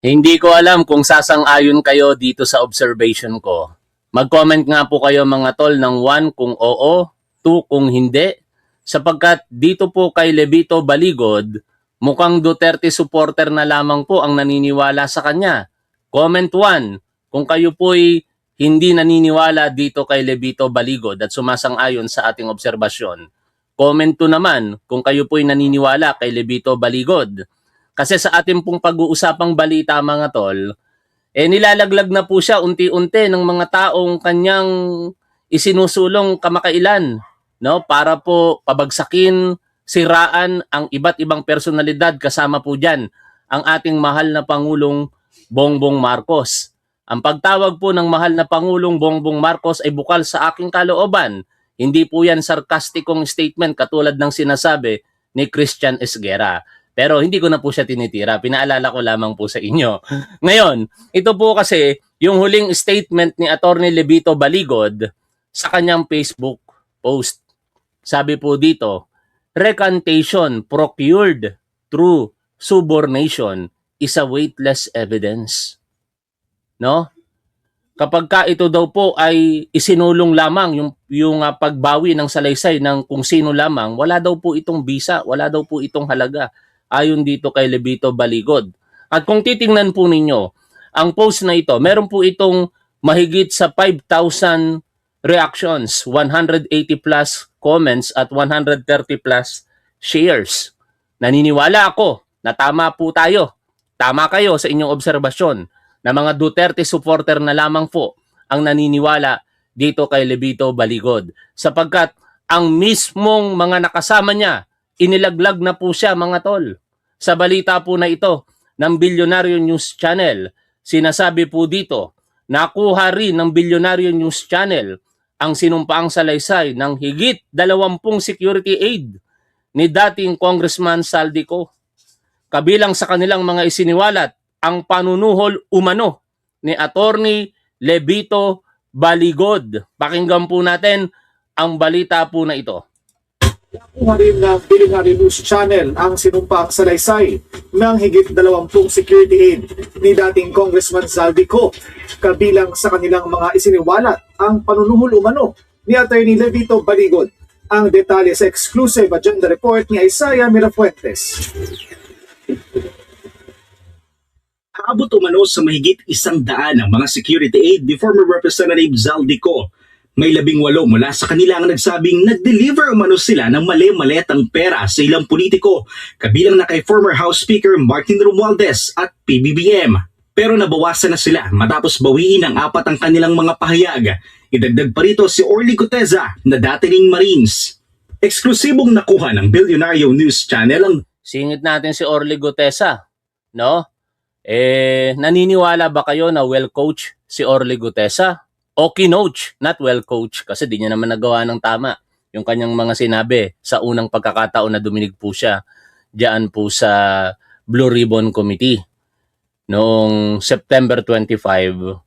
Hindi ko alam kung sasang-ayon kayo dito sa observation ko. Mag-comment nga po kayo mga tol ng 1 kung oo, 2 kung hindi. Sapagkat dito po kay Levito Baligod, mukhang Duterte supporter na lamang po ang naniniwala sa kanya. Comment 1 kung kayo po'y hindi naniniwala dito kay Levito Baligod at sumasang-ayon sa ating obserbasyon. Comment 2 naman kung kayo po'y naniniwala kay Levito Baligod. Kasi sa ating pong pag-uusapang balita mga tol, nilalaglag na po siya unti-unti ng mga taong kanyang isinusulong kamakailan, no? Para po pabagsakin, siraan ang iba't ibang personalidad, kasama po diyan ang ating mahal na Pangulong Bongbong Marcos. Ang pagtawag po ng mahal na Pangulong Bongbong Marcos ay bukal sa aking kalooban. Hindi po yan sarkastikong statement katulad ng sinasabi ni Christian Esguerra. Pero hindi ko na po siya tinitira. Pinaalala ko lamang po sa inyo. Ngayon, ito po kasi yung huling statement ni Attorney Levito Baligod sa kanyang Facebook post. Sabi po dito, recantation procured through subornation is a weightless evidence. No? Kapag ka ito daw po ay isinulong lamang yung pagbawi ng salaysay ng kung sino lamang, wala daw po itong bisa, wala daw po itong halaga. Ayon dito kay Levito Baligod. At kung titingnan po ninyo, ang post na ito, meron po itong mahigit sa 5,000 reactions, 180 plus comments at 130 plus shares. Naniniwala ako na tama po tayo. Tama kayo sa inyong obserbasyon na mga Duterte supporter na lamang po ang naniniwala dito kay Levito Baligod. Sapagkat ang mismong mga nakasama niya, inilaglag na po siya mga tol. Sa balita po na ito ng Bilyonaryo News Channel, sinasabi po dito, nakuha rin ng Bilyonaryo News Channel ang sinumpaang salaysay ng higit 20 security aid ni dating Congressman Saldico. Kabilang sa kanilang mga isiniwalat ang panunuhol umano ni Attorney Levito Baligod. Pakinggan po natin ang balita po na ito. Nakuha rin ng Bilyonaryo News Channel ang sinumpang salaysay ng higit 20 security aid ni dating Congressman Saldico. Kabilang sa kanilang mga isiniwalat ang panunuhol umano ni Attorney Levito Baligod. Ang detalye sa exclusive agenda report ni Isaiah Mirafuentes. Aabot umano sa mahigit 100 ang mga security aid ni former Representative Zaldico. May 18 mula sa kanila ang nagsabing nag-deliver umano sila ng mali-maletang pera sa ilang politiko, kabilang na kay former House Speaker Martin Romualdez at PBBM. Pero nabawasan na sila matapos bawiin ng 4 ang kanilang mga pahayag. Idagdag pa rito si Orly Guteza na dati ring Marines. Eksklusibong nakuha ng Bilyonaryo News Channel ang Singit natin si Orly Guteza, no? Naniniwala ba kayo na well-coach si Orly Guteza? O kinoach, not well-coach, kasi di niya naman nagawa ng tama yung kanyang mga sinabi sa unang pagkakataon na duminig po siya diyan po sa Blue Ribbon Committee noong September 25,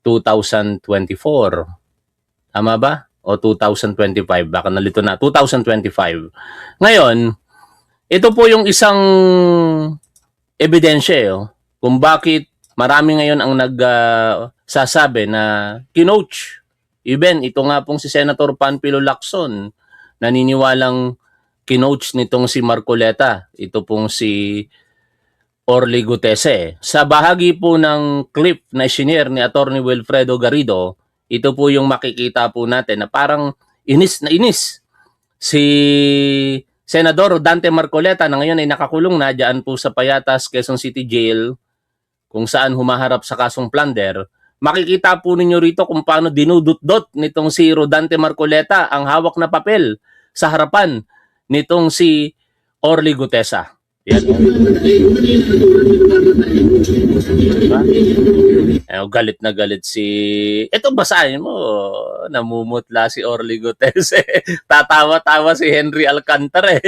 2024. Tama ba? O 2025, baka nalito na, 2025. Ngayon, ito po yung isang ebidensya kung bakit marami ngayon ang nagsasabi na kinoach. Even ito nga pong si Senator Panfilo Lacson, naniniwalang kinoach nitong si Marcoleta. Ito pong si Orly Guteza. Sa bahagi po ng clip na isinare ni Attorney Wilfredo Garrido, ito po yung makikita po natin na parang inis na inis si Senador Dante Marcoleta na ngayon ay nakakulong na dyan po sa Payatas, Quezon City Jail, kung saan humaharap sa kasong plunder. Makikita po ninyo rito kung paano dinudot-dot nitong si Rodante Marcoleta ang hawak na papel sa harapan nitong si Orly Guteza. Yan. Galit na galit si... Ito basahin mo. Namumutla si Orly Guteza. Tatawa-tawa si Henry Alcantara.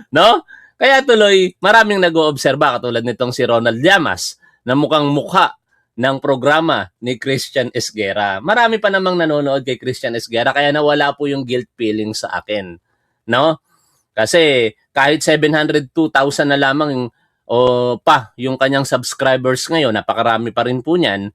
No? Kaya tuloy, maraming nag-oobserba katulad nitong si Ronald Llamas na mukhang mukha ng programa ni Christian Esguerra. Marami pa namang nanonood kay Christian Esguerra kaya nawala po yung guilt feeling sa akin. No? Kasi kahit 702,000 na lamang o pa yung kanyang subscribers ngayon, napakarami pa rin po niyan,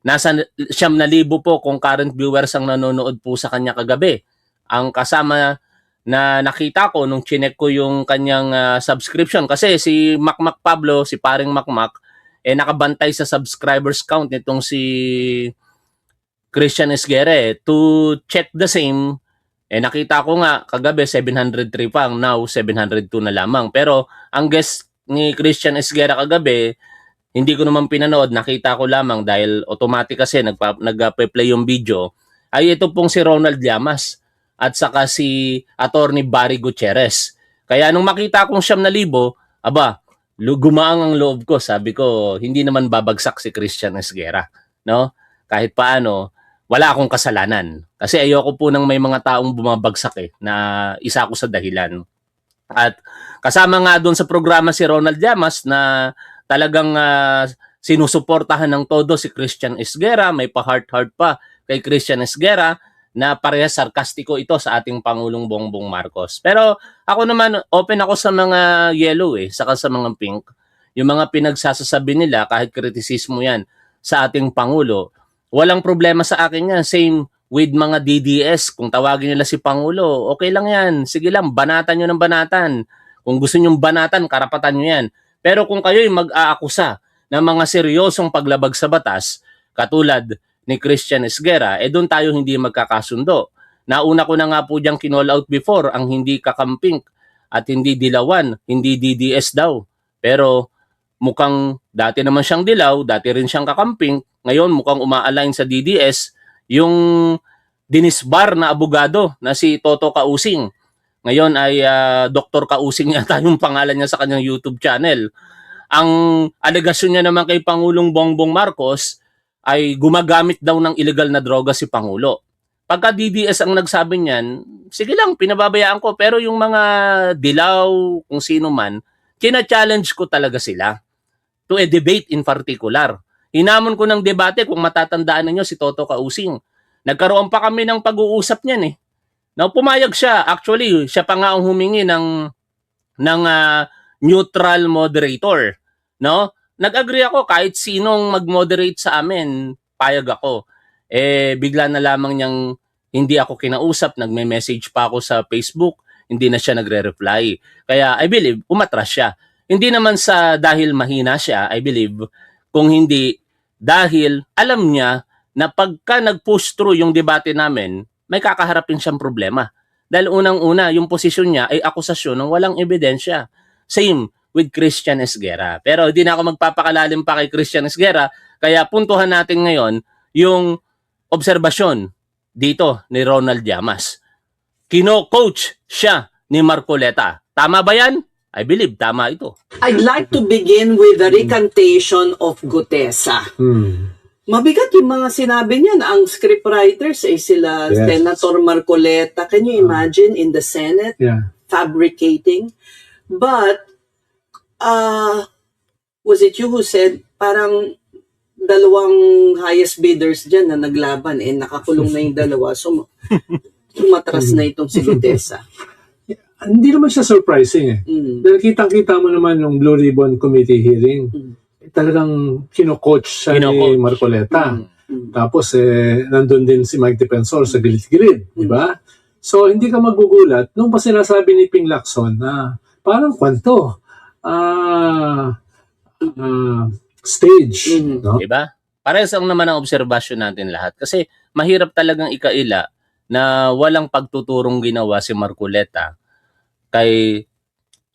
nasa 9,000 po kung current viewers ang nanonood po sa kanya kagabi. Ang kasama na nakita ko nung chinek ko yung kanyang subscription, kasi si Macmac Pablo, si paring Macmac, nakabantay sa subscribers count nitong si Christian Esguerra. To check the same, nakita ko nga kagabi 703 pa, now 702 na lamang. Pero ang guest ni Christian Esguerra kagabi, hindi ko naman pinanood, nakita ko lamang dahil automatic kasi nagpa-play yung video, ay ito pong si Ronald Llamas at saka si Attorney Barry Gutierrez. Kaya nung makita kong 9,000, aba, gumaang ang loob ko. Sabi ko, hindi naman babagsak si Christian Esguerra, no? Kahit paano, wala akong kasalanan. Kasi ayoko po nang may mga taong bumabagsak na isa ako sa dahilan. At kasama nga doon sa programa si Ronald Llamas na talagang sinusuportahan ng todo si Christian Esguerra, may pa-heart-heart pa kay Christian Esguerra na parehas sarkastiko ito sa ating Pangulong Bongbong Marcos. Pero ako naman, open ako sa mga yellow saka sa mga pink. Yung mga pinagsasasabi nila, kahit kritisismo yan sa ating Pangulo, walang problema sa akin yan. Same with mga DDS, kung tawagin nila si Pangulo, okay lang yan. Sige lang, banatan nyo ng banatan. Kung gusto nyo banatan, karapatan nyo yan. Pero kung kayo'y mag-aakusa ng mga seryosong paglabag sa batas, katulad ni Christian Esguerra, doon tayo hindi magkakasundo. Nauna ko na nga po diyang kinall out before ang hindi kakamping at hindi dilawan, hindi DDS daw. Pero mukhang dati naman siyang dilaw, dati rin siyang kakamping, ngayon mukhang uma-align sa DDS yung dinisbar na abogado na si Toto Kausing. Ngayon ay Dr. Kausing yata yung pangalan niya sa kanyang YouTube channel. Ang alegasyon niya naman kay Pangulong Bongbong Marcos ay gumagamit daw ng illegal na droga si Pangulo. Pagka DDS ang nagsabi niyan, sige lang, pinababayaan ko. Pero yung mga dilaw, kung sino man, kina-challenge ko talaga sila to a debate in particular. Hinamon ko ng debate, kung matatandaan ninyo si Toto Kausing. Nagkaroon pa kami ng pag-uusap niyan Now, pumayag siya. Actually, siya pa nga ang humingi ng neutral moderator. No? Nag-agree ako, kahit sinong mag-moderate sa amin, payag ako. Bigla na lamang niyang hindi ako kinausap, nagme-message pa ako sa Facebook, hindi na siya nagre-reply. Kaya I believe, umatras siya. Hindi naman sa dahil mahina siya, I believe, kung hindi dahil alam niya na pagka nag-push through yung debate namin, may kakaharapin siyang problema. Dahil unang-una, yung posisyon niya ay akusasyon ng walang ebidensya. Same with Christian Esguerra. Pero hindi na ako magpapakalalim pa kay Christian Esguerra, kaya puntuhan natin ngayon yung obserbasyon dito ni Ronald Llamas. Kino-coach siya ni Marcoleta. Tama ba yan? I believe tama ito. I'd like to begin with the recantation of Gutesa. Mabigat yung mga sinabi niyan. Ang scriptwriters ay sila Yes. Senator Marcoleta. Can you imagine in the Senate Yeah. fabricating? But, was it you who said parang dalawang highest bidders dyan na naglaban, nakakulong na yung dalawa. So, tumatras na itong si Gutesa. Hindi naman siya surprising Dahil kitang-kita mo naman yung Blue Ribbon Committee hearing. Talagang kino-coach siya ni Marcoleta. Tapos nandun din si Mike Defensor sa gilid-gilid, di ba? So hindi ka magugulat nung pa sinasabi ni Ping Lacson na parang kwanto, stage, no? Diba? Parehas ang naman ang obserbasyon natin lahat. Kasi mahirap talagang ikaila na walang pagtuturong ginawa si Marcoleta kay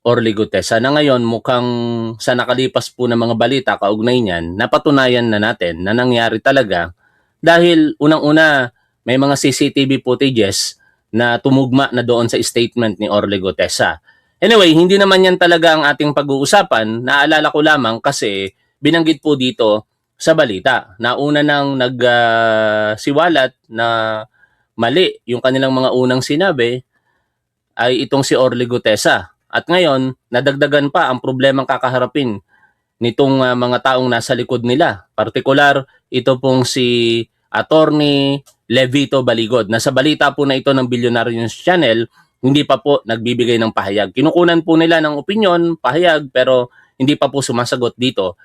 Orly Gutesa na ngayon mukhang sa nakalipas po ng mga balita kaugnay niyan, napatunayan na natin na nangyari talaga dahil unang-una may mga CCTV footages na tumugma na doon sa statement ni Orly Gutesa. Anyway, hindi naman yan talaga ang ating pag-uusapan. Naalala ko lamang kasi binanggit po dito sa balita na una nang nagsiwalat na mali yung kanilang mga unang sinabi ay itong si Orly Gutesa. At ngayon, nadagdagan pa ang problemang kakaharapin nitong mga taong nasa likod nila. Partikular, ito pong si Attorney Levito Baligod. Nasa balita po na ito ng Billionaire News Channel, hindi pa po nagbibigay ng pahayag. Kinukunan po nila ng opinyon, pahayag, pero hindi pa po sumasagot dito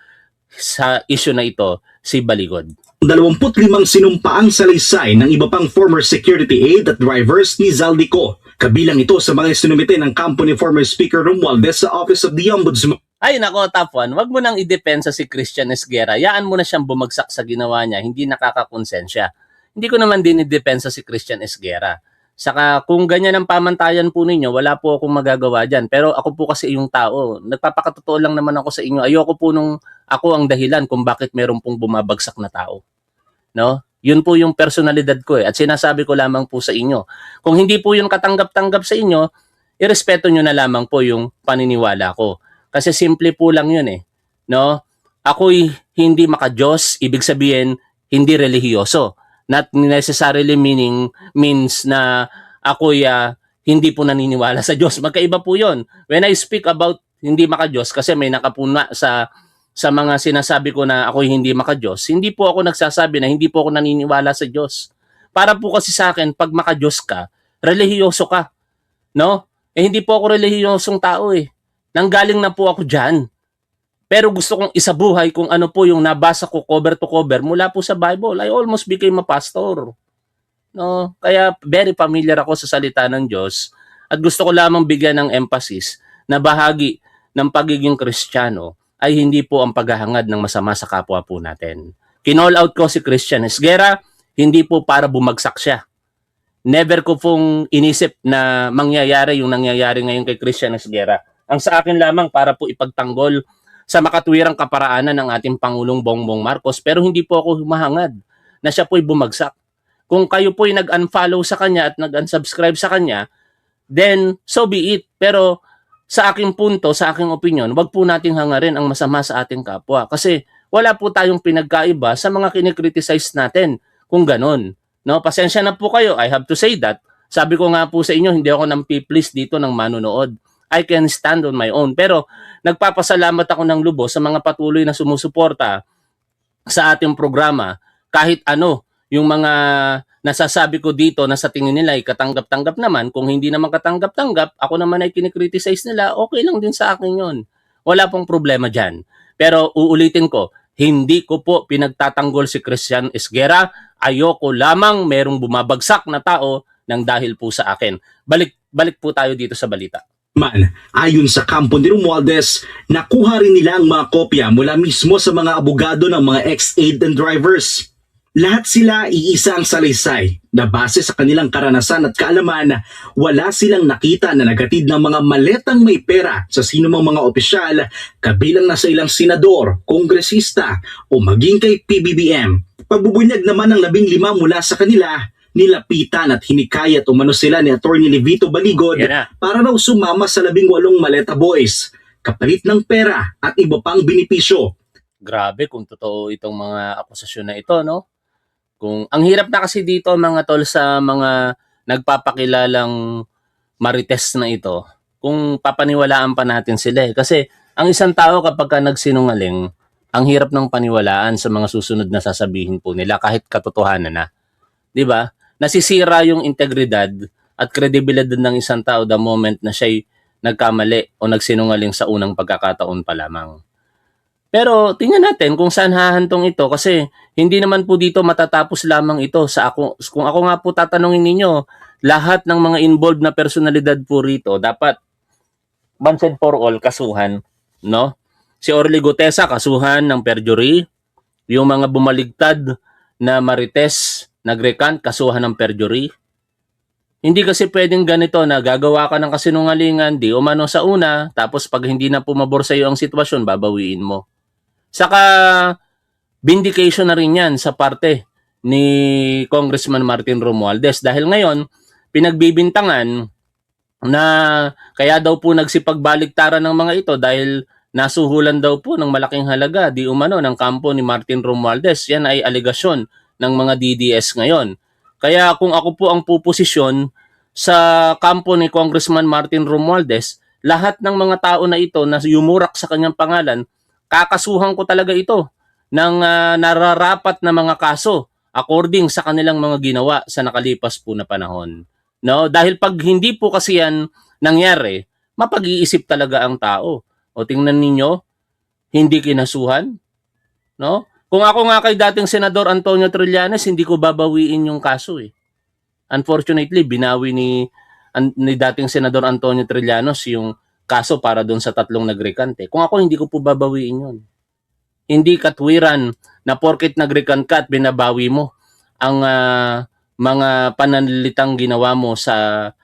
sa issue na ito si Baligod. 25 sinumpaang salaysay ng iba pang former security aide at drivers ni Zaldico. Kabilang ito sa mga sinumite ng kampo ni former Speaker Romualdez sa Office of the Ombudsman. Ay nako, top 1, wag mo nang idepensa si Christian Esguerra. Yaan mo na siyang bumagsak sa ginawa niya, hindi nakakakonsensya. Hindi ko naman din idepensa si Christian Esguerra. Saka kung ganyan ang pamantayan po ninyo, wala po akong magagawa dyan. Pero ako po kasi yung tao, nagpapakatotoo lang naman ako sa inyo. Ayoko po nung ako ang dahilan kung bakit meron pong bumabagsak na tao. No? Yun po yung personalidad ko At sinasabi ko lamang po sa inyo. Kung hindi po yun katanggap-tanggap sa inyo, irespeto nyo na lamang po yung paniniwala ko. Kasi simple po lang yun No? Ako'y hindi maka-Diyos, ibig sabihin, hindi relihiyoso. Not necessarily means na ako'y hindi po naniniwala sa Diyos. Magkaiba po yun. When I speak about hindi maka-Diyos, kasi may nakapuna sa mga sinasabi ko na ako'y hindi maka-Diyos, hindi po ako nagsasabi na hindi po ako naniniwala sa Diyos. Para po kasi sa akin, pag maka-Diyos ka, relihiyoso ka. No? Hindi po ako relihiyosong tao Nanggaling na po ako dyan. Pero gusto kong isabuhay kung ano po yung nabasa ko cover to cover mula po sa Bible. I almost became a pastor. No? Kaya very familiar ako sa salita ng Diyos at gusto ko lamang bigyan ng emphasis na bahagi ng pagiging Kristiyano ay hindi po ang paghahangad ng masama sa kapwa po natin. Kinall out ko si Christian Esguerra, hindi po para bumagsak siya. Never ko pong inisip na mangyayari yung nangyayari ngayon kay Christian Esguerra. Ang sa akin lamang para po ipagtanggol sa makatwirang kaparaanan ng ating Pangulong Bongbong Marcos, pero hindi po ako humahangad na siya po'y bumagsak. Kung kayo po'y nag-unfollow sa kanya at nag-unsubscribe sa kanya, then so be it. Pero sa aking punto, sa aking opinion, wag po nating hangarin ang masama sa ating kapwa. Kasi wala po tayong pinagkaiba sa mga kinikriticize natin kung ganon. No? Pasensya na po kayo, I have to say that. Sabi ko nga po sa inyo, hindi ako nang piplease dito ng manonood. I can stand on my own. Pero nagpapasalamat ako ng lubos sa mga patuloy na sumusuporta sa ating programa. Kahit ano, yung mga nasasabi ko dito na sa tingin nila ay katanggap-tanggap naman. Kung hindi naman katanggap-tanggap, ako naman ay kinikriticize nila, okay lang din sa akin yon. Wala pong problema dyan. Pero uulitin ko, hindi ko po pinagtatanggol si Christian Esguerra. Ayoko lamang merong bumabagsak na tao nang dahil po sa akin. Balik po tayo dito sa balita. Ayon sa kampo ni Romualdez, nakuha rin nila ang mga kopya mula mismo sa mga abogado ng mga ex-aide and drivers. Lahat sila iisa ang salaysay na base sa kanilang karanasan at kaalaman, wala silang nakita na nagatid ng mga maletang may pera sa sinumang mga opisyal, kabilang na sa ilang senador, kongresista o maging kay PBBM. Pagbubunyag naman ng 15 mula sa kanila, nilapitan at hinikayat umano sila ni Atty. Levito Baligod para raw sumama sa 18 maleta boys, kapalit ng pera at iba pang benepisyo. Grabe kung totoo itong mga akusasyon na ito, no? Kung ang hirap na kasi dito mga tol sa mga nagpapakilalang marites na ito, kung papaniwalaan pa natin sila Kasi ang isang tao kapag nagsinungaling, ang hirap ng paniwalaan sa mga susunod na sasabihin po nila kahit katotohanan na. 'Di ba? Nasisira yung integridad at kredibilidad ng isang tao the moment na siya'y nagkamali o nagsinungaling sa unang pagkakataon pa lamang. Pero tingnan natin kung saan hahantong ito kasi hindi naman po dito matatapos lamang ito sa ako. Kung ako nga po tatanungin ninyo, lahat ng mga involved na personalidad po rito dapat once and for all kasuhan, no? Si Orly Gutesa kasuhan ng perjury, yung mga bumaligtad na marites nagrecant kasuhan ng perjury. Hindi kasi pwedeng ganito na gagawa ka ng kasinungalingan di umano sa una tapos pag hindi na pumabor sa iyo ang sitwasyon babawiin mo. Saka vindication na rin yan sa parte ni Congressman Martin Romualdez dahil ngayon pinagbibintangan na kaya daw po nagsipagbaliktaran ng mga ito dahil nasuhulan daw po ng malaking halaga di umano ng kampo ni Martin Romualdez. Yan ay alegasyon ng mga DDS ngayon. Kaya kung ako po ang puposisyon sa kampo ni Congressman Martin Romualdez, lahat ng mga tao na ito na yumurak sa kanyang pangalan, kakasuhan ko talaga ito ng nararapat na mga kaso according sa kanilang mga ginawa sa nakalipas po na panahon. No? Dahil pag hindi po kasi yan nangyari, mapag-iisip talaga ang tao. O tingnan ninyo, hindi kinasuhan, no? Kung ako nga kay dating Senador Antonio Trillanes, hindi ko babawiin yung kaso eh. Unfortunately, binawi ni dating Senador Antonio Trillanes yung kaso para doon sa 3 nagrekante. Kung ako, hindi ko po babawiin yun. Hindi katwiran na porket nagrecant ka at binabawi mo ang mga pananalitang ginawa mo sa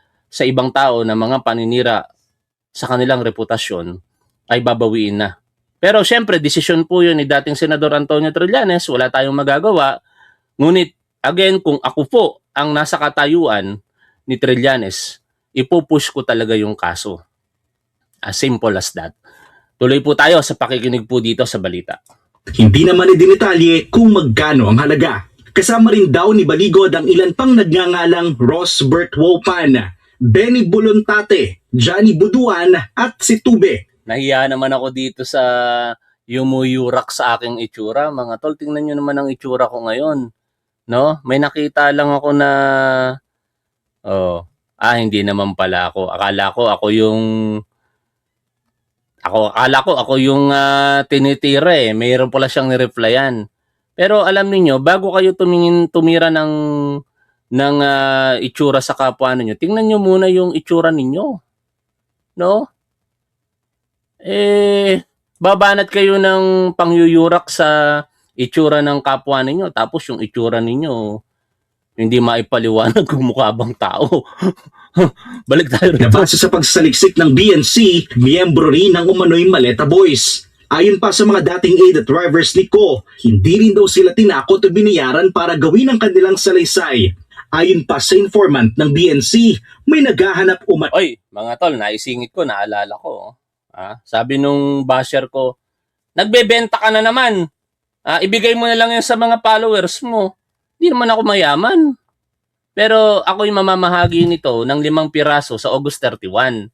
ibang tao na mga paninira sa kanilang reputasyon ay babawiin na. Pero syempre, desisyon po yun ni dating Senador Antonio Trillanes, wala tayong magagawa. Ngunit, again, kung ako po ang nasa katayuan ni Trillanes, ipupush ko talaga yung kaso. As simple as that. Tuloy po tayo sa pakikinig po dito sa balita. Hindi naman idinitalye kung magkano ang halaga. Kasama rin daw ni Baligod ang ilan pang nagngangalang Rosbert Wopan, Benny Bulontate, Johnny Buduan at si Tube. Nahiya naman ako dito sa yumuyurak sa aking itsura. Mga tol, tingnan nyo naman ang itsura ko ngayon. No? May nakita lang ako na hindi naman pala ako. Akala ko ako yung tinitira eh. Mayroon pala siyang nireplyan. Pero alam niyo, bago kayo tumira ng itsura sa kapwa niyo, tingnan niyo muna yung itsura ninyo. No? Babanat kayo ng pangyuyurak sa itsura ng kapwa ninyo, tapos yung itsura ninyo hindi maipaliwanag kung mukha bang tao. Balik tayo rito. Nabase sa pagsasaliksik ng BNC, miyembro rin ng umano'y Maleta Boys. Ayon pa sa mga dating aid at drivers ni Ko, hindi rin daw sila tinakot o binayaran para gawin ang kanilang salaysay. Ayon pa sa informant ng BNC, may naghahanap Oy, mga tol, naisingit ko, naalala ko. Sabi nung basher ko, nagbebenta ka na naman. Ibigay mo na lang yan sa mga followers mo. Hindi naman ako mayaman. Pero ako'y mamamahagi nito ng 5 piraso sa August 31.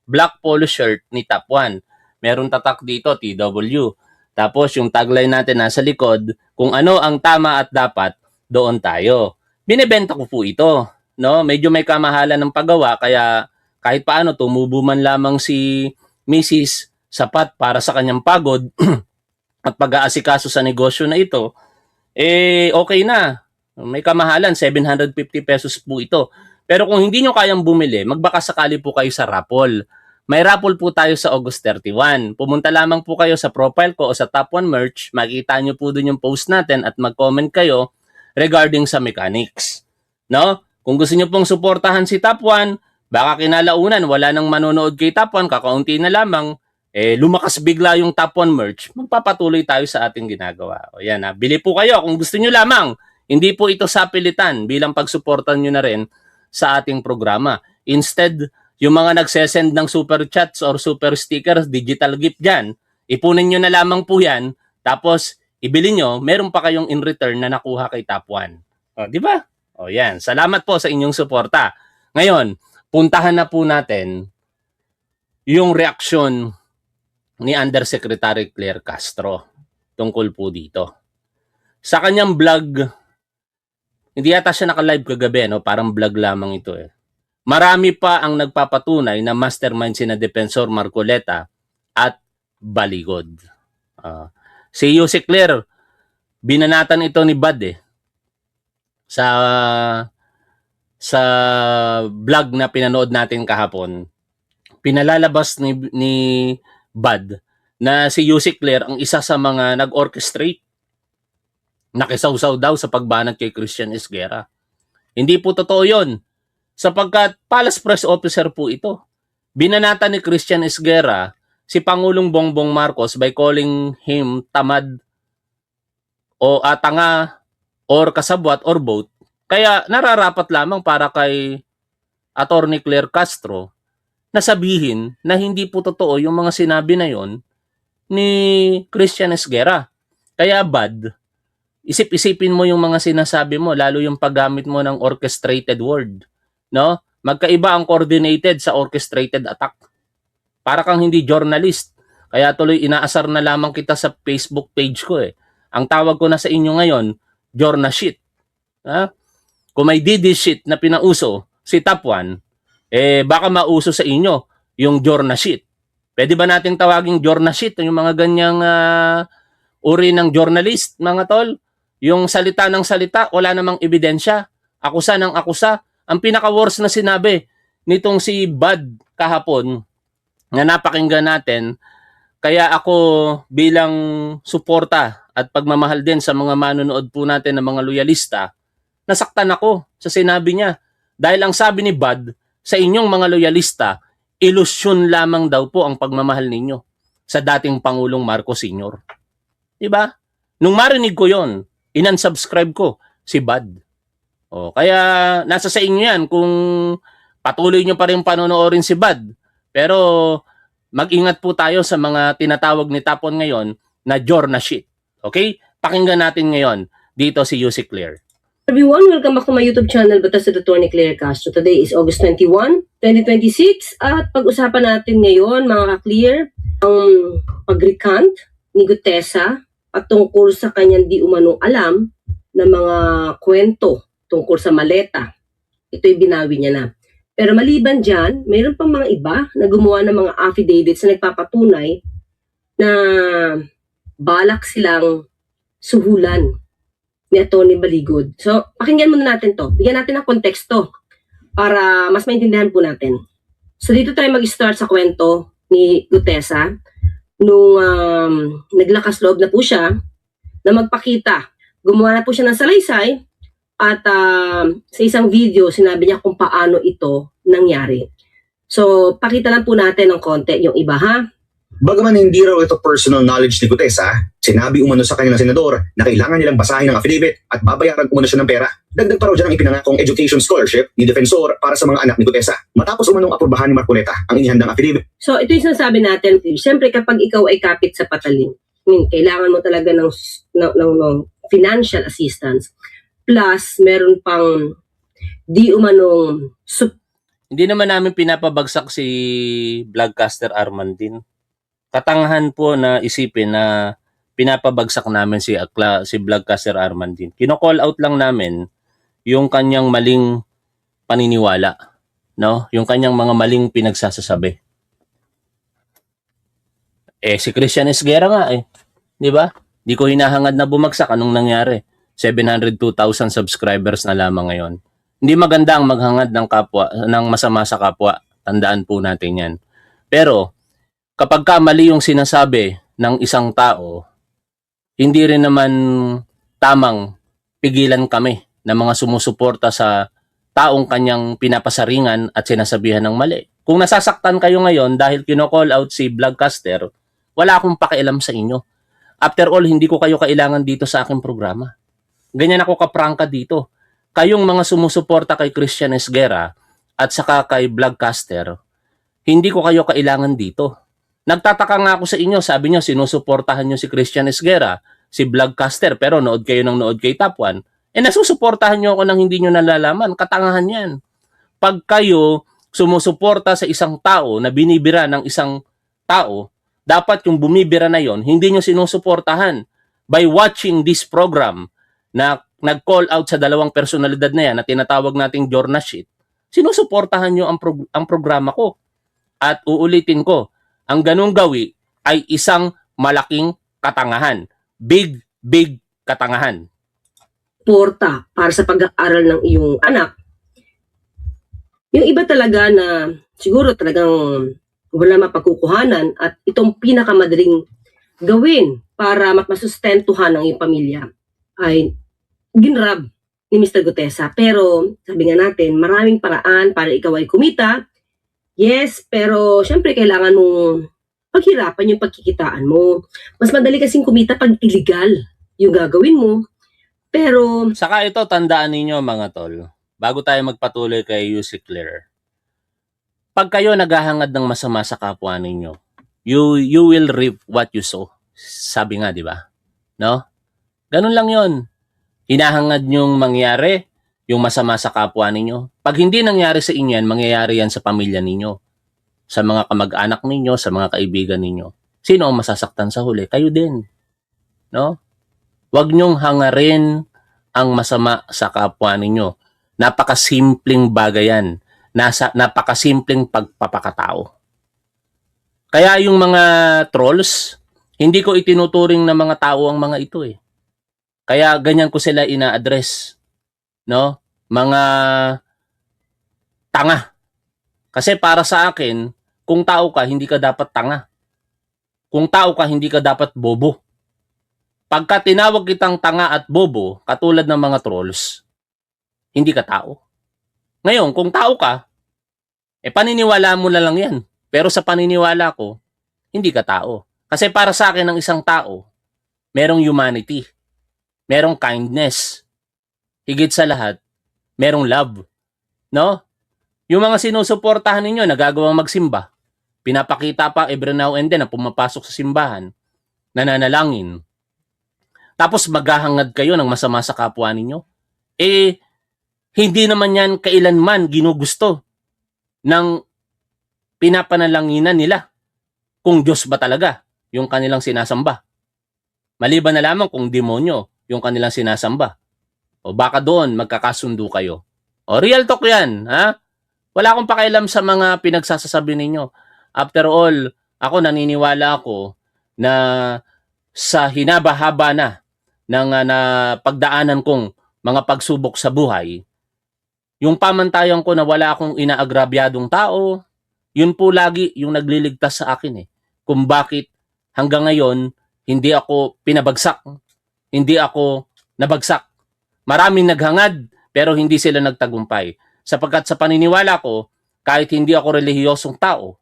Black polo shirt ni Top 1. Meron tatak dito, TW. Tapos yung tagline natin nasa likod, kung ano ang tama at dapat, doon tayo. Binebenta ko po ito. No? Medyo may kamahalan ng paggawa, kaya kahit paano tumubo man lamang si Mrs. sapat para sa kanyang pagod at pag-aasikaso sa negosyo na ito, okay na. May kamahalan, 750 pesos po ito. Pero kung hindi nyo kayang bumili, magbaka sakali po kayo sa raffle. May raffle po tayo sa August 31. Pumunta lamang po kayo sa profile ko o sa Top 1 Merch. Makikita nyo po dun yung post natin at mag-comment kayo regarding sa mechanics. No? Kung gusto nyo pong suportahan si Top 1, baka kinalaunan, wala nang manonood kay Top 1, kakaunti na lamang, lumakas bigla yung Top 1 Merch, magpapatuloy tayo sa ating ginagawa. O yan, bili po kayo kung gusto nyo lamang. Hindi po ito sapilitan bilang pagsuportan nyo na rin sa ating programa. Instead, yung mga nagsesend ng super chats or super stickers, digital gift dyan, ipunin nyo na lamang po yan, tapos ibili nyo, meron pa kayong in return na nakuha kay Top 1. O, di ba? O yan, salamat po sa inyong suporta. Ngayon, puntahan na po natin yung reaksyon ni Undersecretary Claire Castro tungkol po dito. Sa kanyang vlog, hindi yata siya naka-live kagabi, no? Parang vlog lamang ito eh. Marami pa ang nagpapatunay na mastermind sina Defensor Marcoleta at Baligod. Si Yuse Claire, binanatan ito ni Bad sa vlog na pinanood natin kahapon. Pinalalabas ni Bad na si Yuse Claire ang isa sa mga nag-orchestrate, nakisawsaw daw sa pagbanat kay Christian Esguerra. Hindi po totoo yun, sapagkat Palace Press Officer po ito. Binanatan ni Christian Esguerra si Pangulong Bongbong Marcos by calling him tamad o tanga or kasabwat or both. Kaya nararapat lamang para kay Attorney Claire Castro na sabihin na hindi po totoo yung mga sinabi na yon ni Christian Esguerra. Kaya Bad, isip-isipin mo yung mga sinasabi mo, lalo yung paggamit mo ng orchestrated word. No? Magkaiba ang coordinated sa orchestrated attack. Para kang hindi journalist. Kaya tuloy inaasar na lamang kita sa Facebook page ko eh. Ang tawag ko na sa inyo ngayon, Jorna Shit. Kung may DD shit na pinauso, si Top 1, baka mauso sa inyo yung Jorna sheet. Pwede ba nating tawaging Jorna sheet yung mga ganyang uri ng journalist, mga tol? Yung salita ng salita, wala namang ebidensya. Akusa ng akusa. Ang pinaka-worst na sinabi nitong si Bud kahapon na napakinggan natin, kaya ako bilang suporta at pagmamahal din sa mga manonood po natin ng mga loyalista, nasaktan ako sa sinabi niya. Dahil ang sabi ni Bud, sa inyong mga loyalista, ilusyon lamang daw po ang pagmamahal ninyo sa dating Pangulong Marcos Sr. Diba? Nung marinig ko yon, inansubscribe ko si Bud. Kaya nasa sa inyo yan kung patuloy nyo pa rin panonoorin si Bud. Pero mag-ingat po tayo sa mga tinatawag ni Tapon ngayon na Jorna sheet. Okay? Pakinggan natin ngayon dito si Yusik Claire. Everyone, welcome back to my YouTube channel, Batas at Attorney Claire Castro. Today is August 21, 2026 at pag-usapan natin ngayon, mga ka-clear, ang pag-recant ni Gutesa at tungkol sa kanyang di umano alam na mga kwento tungkol sa maleta. Ito'y binawi niya na. Pero maliban dyan, mayroon pang mga iba na gumawa ng mga affidavits na nagpapatunay na balak silang suhulan ni Atty. Baligod. So, pakinggan muna natin to. Bigyan natin ng konteksto para mas maintindihan po natin. So, dito tayo mag-start sa kwento ni Gutesa nung naglakas loob na po siya na magpakita. Gumawa na po siya ng salaysay at sa isang video, sinabi niya kung paano ito nangyari. So, pakita lang po natin ng konti yung iba, ha? Bagaman hindi raw ito personal knowledge ni Gutesa, sinabi umano sa kanilang senador na kailangan nilang basahin ang affidavit at babayaran umano siya ng pera. Dagdag pa raw dyan ang ipinangakong education scholarship ni Defensor para sa mga anak ni Gutesa. Matapos umanong aprubahan ni Marcoleta ang inihandang affidavit. So, ito yung sinasabi natin. Siyempre, kapag ikaw ay kapit sa patalim, kailangan mo talaga ng financial assistance. Plus, meron pang di umanong Hindi naman namin pinapabagsak si Vlogcaster Armandin. Katangahan po na isipin na pinapabagsak namin si Vlogcaster Armandin. Kino-call out lang namin yung kanyang maling paniniwala, no? Yung kanyang mga maling pinagsasasabi. Si Christian Esguerra nga 'di ba? Di ko hinahangad na bumagsak. Anong nangyari? 702,000 subscribers na lamang ngayon. Hindi maganda ang maghangad ng kapwa, ng masama sa kapwa. Tandaan po natin 'yan. Pero kapag mali yung sinasabi ng isang tao, hindi rin naman tamang pigilan kami ng mga sumusuporta sa taong kanyang pinapasaringan at sinasabihan ng mali. Kung nasasaktan kayo ngayon dahil kino-call out si Vlogcaster, wala akong pakialam sa inyo. After all, hindi ko kayo kailangan dito sa aking programa. Ganyan ako kaprangka dito. Kayong mga sumusuporta kay Christian Esguerra at saka kay Vlogcaster, hindi ko kayo kailangan dito. Nagtataka nga ako sa inyo, sabi nyo, sinusuportahan nyo si Christian Esguerra, si Vlogcaster, pero nood kayo ng nood kay Top 1. Nasusuportahan nyo ako nang hindi nyo nalalaman. Katangahan yan. Pag kayo sumusuporta sa isang tao na binibira ng isang tao, dapat yung bumibira na yon hindi nyo sinusuportahan. By watching this program na nag-call out sa dalawang personalidad na yan na tinatawag nating Jorna sheet, sinusuportahan nyo ang programa ko. At uulitin ko, ang ganung gawi ay isang malaking katangahan. Big katangahan. porta para sa pag-aaral ng iyong anak. Yung iba talaga na siguro talagang wala mapagkukuhanan at itong pinakamadaling gawin para masustentuhan ng iyong pamilya ay ginrab ni Mr. Gutesa. Pero sabi nga natin, maraming paraan para ikaw ay kumita. Yes, pero syempre kailangan mong paghirapan yung pagkikitaan mo. Mas madali kasing kumita pag illegal yung gagawin mo. Pero Saka ito, tandaan ninyo mga tol, bago tayo magpatuloy kay Yusik Claire, pag kayo naghahangad ng masama sa kapwa ninyo, you will reap what you sow. Sabi nga, di ba? No? Ganun lang yon. Hinahangad nyong mangyari yung masama sa kapwa ninyo. Pag hindi nangyari sa inyo yan, mangyayari yan sa pamilya ninyo, sa mga kamag-anak ninyo, sa mga kaibigan ninyo. Sino ang masasaktan sa huli? Kayo din. No? Huwag nyong hangarin ang masama sa kapwa ninyo. Napakasimpleng bagay yan. Napakasimpleng pagpapakatao. Kaya yung mga trolls, hindi ko itinuturing na mga tao ang mga ito eh. Kaya ganyan ko sila ina-address. No? Mga tanga. Kasi para sa akin, kung tao ka, hindi ka dapat tanga. Kung tao ka, hindi ka dapat bobo. Pagka tinawag kitang tanga at bobo, katulad ng mga trolls, hindi ka tao. Ngayon, kung tao ka, paniniwala mo na lang yan. Pero sa paniniwala ko, hindi ka tao. Kasi para sa akin, ang isang tao, merong humanity, merong kindness, higit sa lahat, merong love. No? Yung mga sinusuportahan ninyo, nagagawang magsimba, pinapakita pa every now and then na pumapasok sa simbahan, nananalangin. Tapos maghahangad kayo ng masama sa kapwa ninyo. Hindi naman yan kailanman ginugusto ng pinapanalanginan nila. Kung Diyos ba talaga yung kanilang sinasamba. Maliban na lamang kung demonyo yung kanilang sinasamba. O baka doon magkakasundo kayo. O real talk yan. Ha? Wala akong pakialam sa mga pinagsasasabi ninyo. After all, ako naniniwala ako na sa hinaba-haba na ng na pagdaanan kong mga pagsubok sa buhay, yung pamantayan ko na wala akong inaagrabyadong tao, yun po lagi yung nagliligtas sa akin eh. Kung bakit hanggang ngayon, hindi ako pinabagsak, hindi ako nabagsak. Maraming naghangad, pero hindi sila nagtagumpay. Sapagkat sa paniniwala ko, kahit hindi ako relihiyosong tao,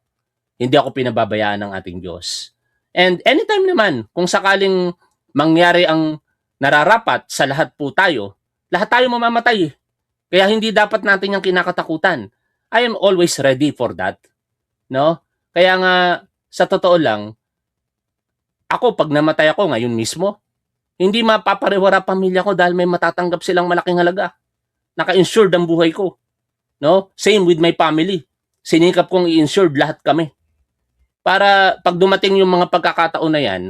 hindi ako pinababayaan ng ating Diyos. And anytime naman, kung sakaling mangyari ang nararapat sa lahat po tayo, lahat tayo mamamatay. Kaya hindi dapat natin yung kinakatakutan. I am always ready for that. No? Kaya nga, sa totoo lang, ako pag namatay ako ngayon mismo, hindi mapapariwara pamilya ko dahil may matatanggap silang malaking halaga. Naka-insured ang buhay ko. No? Same with my family. Sinikap kong i-insured lahat kami. Para pag dumating yung mga pagkakataon na yan,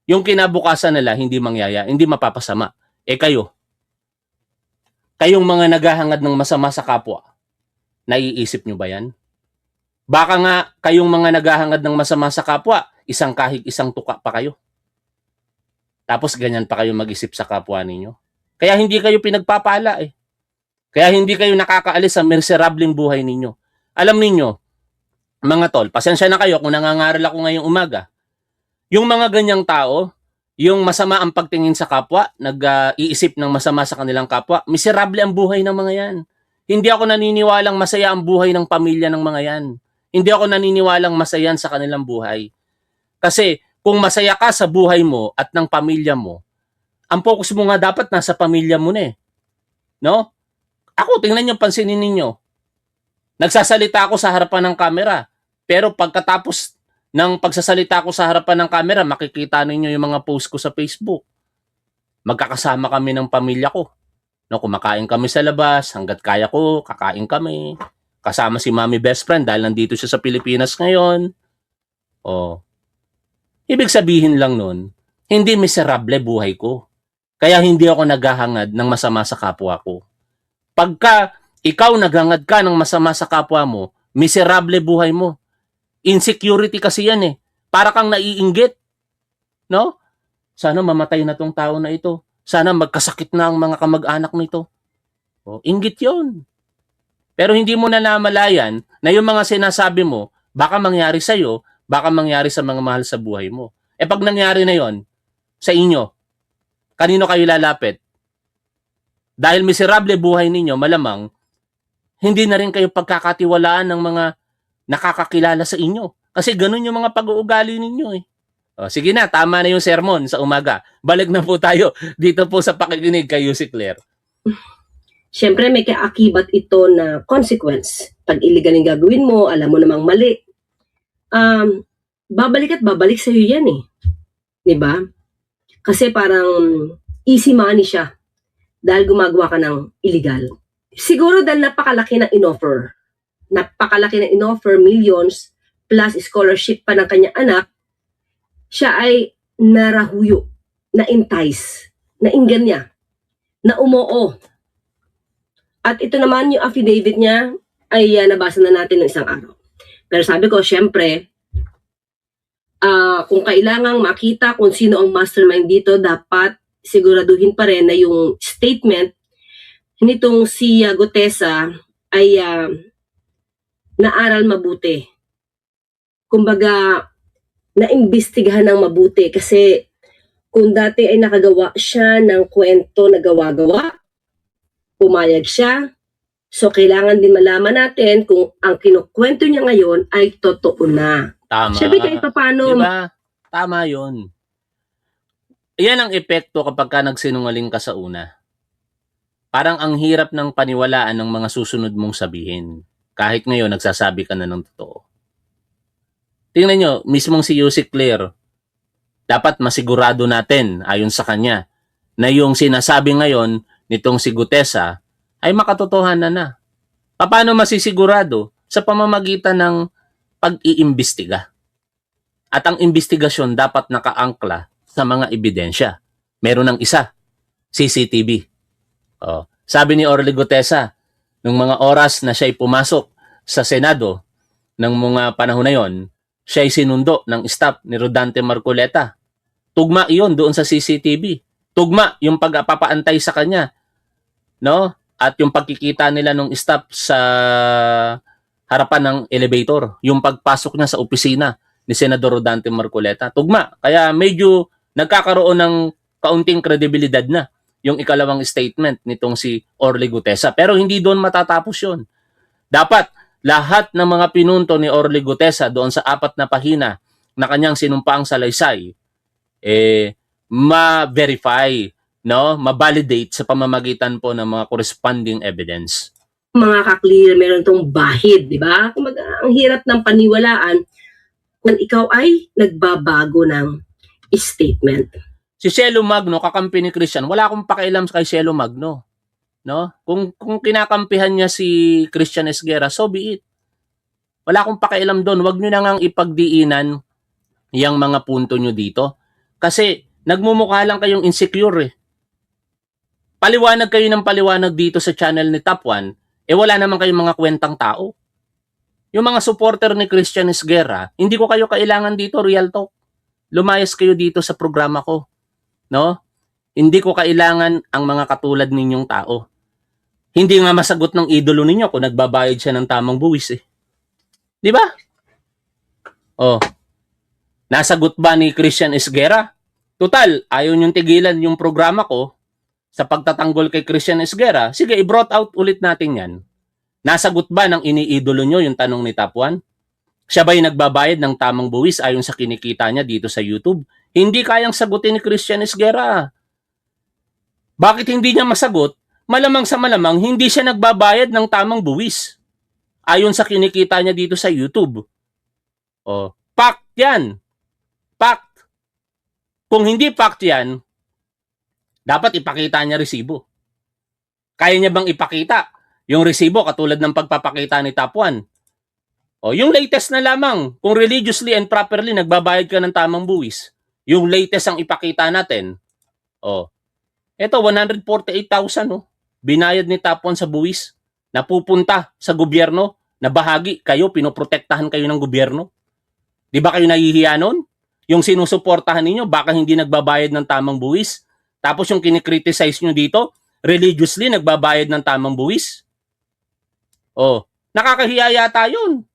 yung kinabukasan nila hindi hindi mapapasama. Kayo, kayong mga naghahangad ng masama sa kapwa, naiisip nyo ba yan? Baka nga kayong mga naghahangad ng masama sa kapwa, isang kahig, isang tuka pa kayo. Tapos ganyan pa kayo mag-isip sa kapwa ninyo. Kaya hindi kayo pinagpapala eh. Kaya hindi kayo nakakaalis sa miserableng buhay ninyo. Alam ninyo, mga tol, pasensya na kayo kung nangangaral ako ngayong umaga. Yung mga ganyang tao, yung masama ang pagtingin sa kapwa, nag-iisip ng masama sa kanilang kapwa, miserable ang buhay ng mga yan. Hindi ako naniniwalang masaya ang buhay ng pamilya ng mga yan. Hindi ako naniniwalang masaya sa kanilang buhay. Kasi kung masaya ka sa buhay mo at ng pamilya mo, ang focus mo nga dapat nasa pamilya mo na eh. No? Ako, tingnan nyo, pansinin ninyo. Nagsasalita ako sa harapan ng kamera, pero pagkatapos ng pagsasalita ko sa harapan ng camera, makikita ninyo yung mga post ko sa Facebook. Magkakasama kami ng pamilya ko. No, kumakain kami sa labas, hanggat kaya ko, kakain kami. Kasama si Mommy Best Friend dahil nandito siya sa Pilipinas ngayon. Oh. Ibig sabihin lang nun, hindi miserable buhay ko. Kaya hindi ako naghahangad ng masama sa kapwa ko. Pagka ikaw naghangad ka ng masama sa kapwa mo, miserable buhay mo. Insecurity kasi yan eh. Para kang naiinggit. No? Sana mamatay na tong tao na ito. Sana magkasakit na ang mga kamag-anak nito. O, inggit yun. Pero hindi mo na namalayan na yung mga sinasabi mo, baka mangyari sa'yo, baka mangyari sa mga mahal sa buhay mo. Pag nangyari na yon sa inyo, kanino kayo lalapit? Dahil miserable buhay ninyo, malamang, hindi na rin kayo pagkakatiwalaan ng mga nakakakilala sa inyo. Kasi ganun yung mga pag-uugali ninyo eh. O, sige na, tama na yung sermon sa umaga. Balik na po tayo dito po sa pakikinig kay Yussi Claire. Siyempre, may kaakibat ito na consequence. Pag illegal yung gagawin mo, alam mo namang mali. Babalik at babalik sa'yo yan eh. Diba? Kasi parang easy money siya dahil gumagawa ka ng illegal. Siguro dahil napakalaki ng in-offer. Napakalaki ng in-offer, millions, plus scholarship pa ng kanyang anak, siya ay narahuyo, na-entice, nainggan niya, na umoo. At ito naman yung affidavit niya ay nabasa na natin ng isang araw. Pero sabi ko, syempre, kung kailangang makita kung sino ang mastermind dito, dapat siguraduhin pa rin na yung statement nitong si Gutesa ay naaral mabuti. Kumbaga, naimbestigahan ng mabuti kasi kung dati ay nakagawa siya ng kwento na gawa-gawa, pumayag siya, so kailangan din malaman natin kung ang kinukwento niya ngayon ay totoo na. Tama. Siyempre kahit paano, Diba? Tama yun. Yan ang epekto kapag ka nagsinungaling ka sa una. Parang ang hirap ng paniwalaan ng mga susunod mong sabihin. Kahit ngayon, nagsasabi ka na ng totoo. Tingnan nyo, mismong si Yusek Claire, dapat masigurado natin, ayon sa kanya, na yung sinasabi ngayon nitong si Gutesa ay makatotohanan na. Paano masisigurado? Sa pamamagitan ng pag-iimbestiga. At ang investigasyon dapat nakaangkla sa mga ebidensya. Meron ng isa, CCTV. Sabi ni Orly Gutesa, nung mga oras na siya'y pumasok sa Senado, ng mga panahon na yon, siya'y sinundo ng staff ni Rodante Marcoleta. Tugma iyon doon sa CCTV. Tugma yung pagpapaantay sa kanya, no? At yung pagkikita nila ng staff sa harapan ng elevator, yung pagpasok niya sa opisina ni Senador Rodante Marcoleta. Tugma. Kaya medyo nagkakaroon ng kaunting kredibilidad na yung ikalawang statement nitong si Orly Gutesa. Pero hindi doon matatapos yun. Dapat lahat ng mga pinunto ni Orly Gutesa doon sa 4 na pahina na kanyang sinumpaang salaysay, ma-verify, no? Ma-validate sa pamamagitan po ng mga corresponding evidence. mga ka-clear, meron tong bahid, di ba? Kumbaga, ang hirap ng paniwalaan kung ikaw ay nagbabago ng statement. Si Cielo Magno, kakampi ni Christian, wala akong pakialam kay Cielo Magno. No? Kung kinakampihan niya si Christian Esguerra, so be it. Wala akong pakialam doon. Huwag nyo na ngang ipagdiinan yung mga punto nyo dito. Kasi nagmumukha lang kayong insecure eh. Paliwanag kayo ng paliwanag dito sa channel ni Top 1, wala naman kayong mga kwentang tao. Yung mga supporter ni Christian Esguerra, hindi ko kayo kailangan dito, real talk. Lumayas kayo dito sa programa ko. No? Hindi ko kailangan ang mga katulad ninyong tao. Hindi nga masagot ng idolo ninyo kung nagbabayad siya ng tamang buwis eh. Di ba? Oh. Nasagot ba ni Christian Esguerra? Total, ayaw niyong tigilan yung programa ko sa pagtatanggol kay Christian Esguerra. Sige, i-brought out ulit natin yan. Nasagot ba ng iniidolo nyo yung tanong ni Top 1? Siya ba'y nagbabayad ng tamang buwis ayon sa kinikita niya dito sa YouTube? Hindi kayang sagutin ni Christian Esguerra. Bakit hindi niya masagot? Malamang sa malamang, hindi siya nagbabayad ng tamang buwis ayon sa kinikita niya dito sa YouTube. Oh, fact yan. Fact. Kung hindi fact yan, dapat ipakita niya resibo. Kaya niya bang ipakita yung resibo katulad ng pagpapakita ni Top 1? O, yung latest na lamang, kung religiously and properly nagbabayad ka ng tamang buwis, yung latest ang ipakita natin. O, eto 148,000 no? Binayad ni Top 1 sa buwis, napupunta sa gobyerno, na bahagi kayo, pinoprotektahan kayo ng gobyerno. Di ba kayo nahihiya nun? Yung sinusuportahan ninyo, baka hindi nagbabayad ng tamang buwis. Tapos yung kinikriticize nyo dito, religiously nagbabayad ng tamang buwis. Oh, nakakahiya yata yun.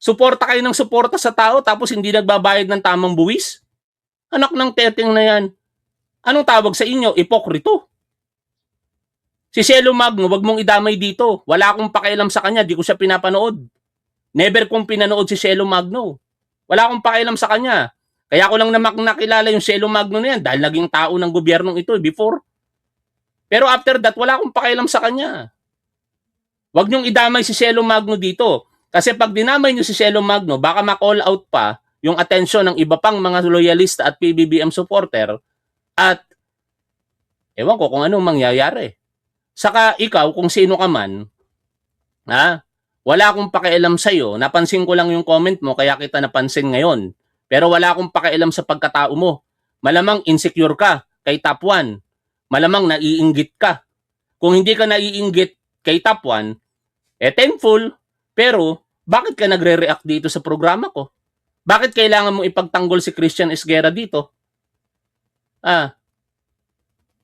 Suporta kayo ng suporta sa tao tapos hindi nagbabayad ng tamang buwis? Anak ng teteng na yan. Anong tawag sa inyo? Ipokrito. Si Cielo Magno, wag mong idamay dito. Wala akong pakialam sa kanya, di ko siya pinapanood. Never kong pinanood si Cielo Magno. Wala akong pakialam sa kanya. Kaya ko lang nakilala yung Cielo Magno na yan dahil naging tao ng gobyernong ito before. Pero after that, wala akong pakialam sa kanya. Wag niyong idamay si Cielo Magno dito. Kasi pag dinamay niyo si Cielo Magno, baka ma-call out pa yung atensyon ng iba pang mga loyalista at PBBM supporter at ewan ko kung anong mangyayari. Saka ikaw, kung sino ka man, wala akong pakialam sa'yo. Napansin ko lang yung comment mo, kaya kita napansin ngayon. Pero wala akong pakialam sa pagkatao mo. Malamang insecure ka kay Top 1. Malamang naiinggit ka. Kung hindi ka naiinggit kay Top 1, thankful, pero bakit ka nagre-react dito sa programa ko? Bakit kailangan mo ipagtanggol si Christian Esguerra dito?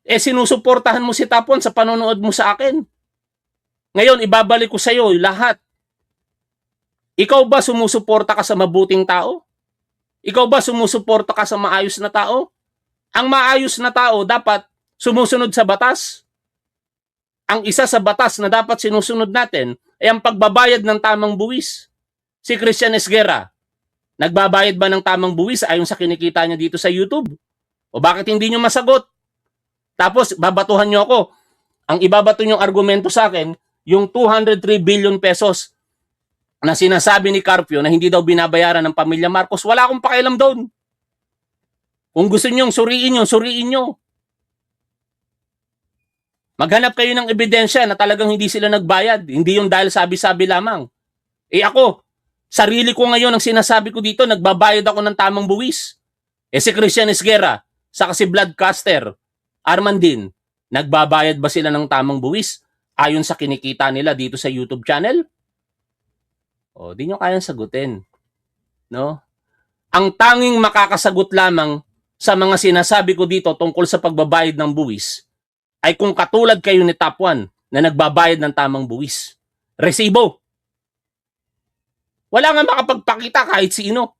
Sinusuportahan mo si Top 1 sa panonood mo sa akin. Ngayon, ibabalik ko sa iyo lahat. Ikaw ba sumusuporta ka sa mabuting tao? Ikaw ba sumusuporta ka sa maayos na tao? Ang maayos na tao dapat sumusunod sa batas. Ang isa sa batas na dapat sinusunod natin ay ang pagbabayad ng tamang buwis. Si Christian Esguerra, nagbabayad ba ng tamang buwis ayon sa kinikita niya dito sa YouTube? O bakit hindi niyo masagot? Tapos babatuhan niyo ako. Ang ibabato niyong argumento sa akin, yung 203 billion pesos na sinasabi ni Carpio na hindi daw binabayaran ng pamilya Marcos, wala akong pakialam doon. Kung gusto niyong suriin nyo. Maghanap kayo ng ebidensya na talagang hindi sila nagbayad. Hindi yung dahil sabi-sabi lamang. Ako, sarili ko ngayon ang sinasabi ko dito, nagbabayad ako ng tamang buwis. Si Christian Esguerra, saka si Bloodcaster, Armandin, nagbabayad ba sila ng tamang buwis ayon sa kinikita nila dito sa YouTube channel? Di nyo kayang sagutin. No? Ang tanging makakasagot lamang sa mga sinasabi ko dito tungkol sa pagbabayad ng buwis ay kung katulad kayo ni Top 1 na nagbabayad ng tamang buwis. Resibo. Wala nga makapagpakita kahit sino.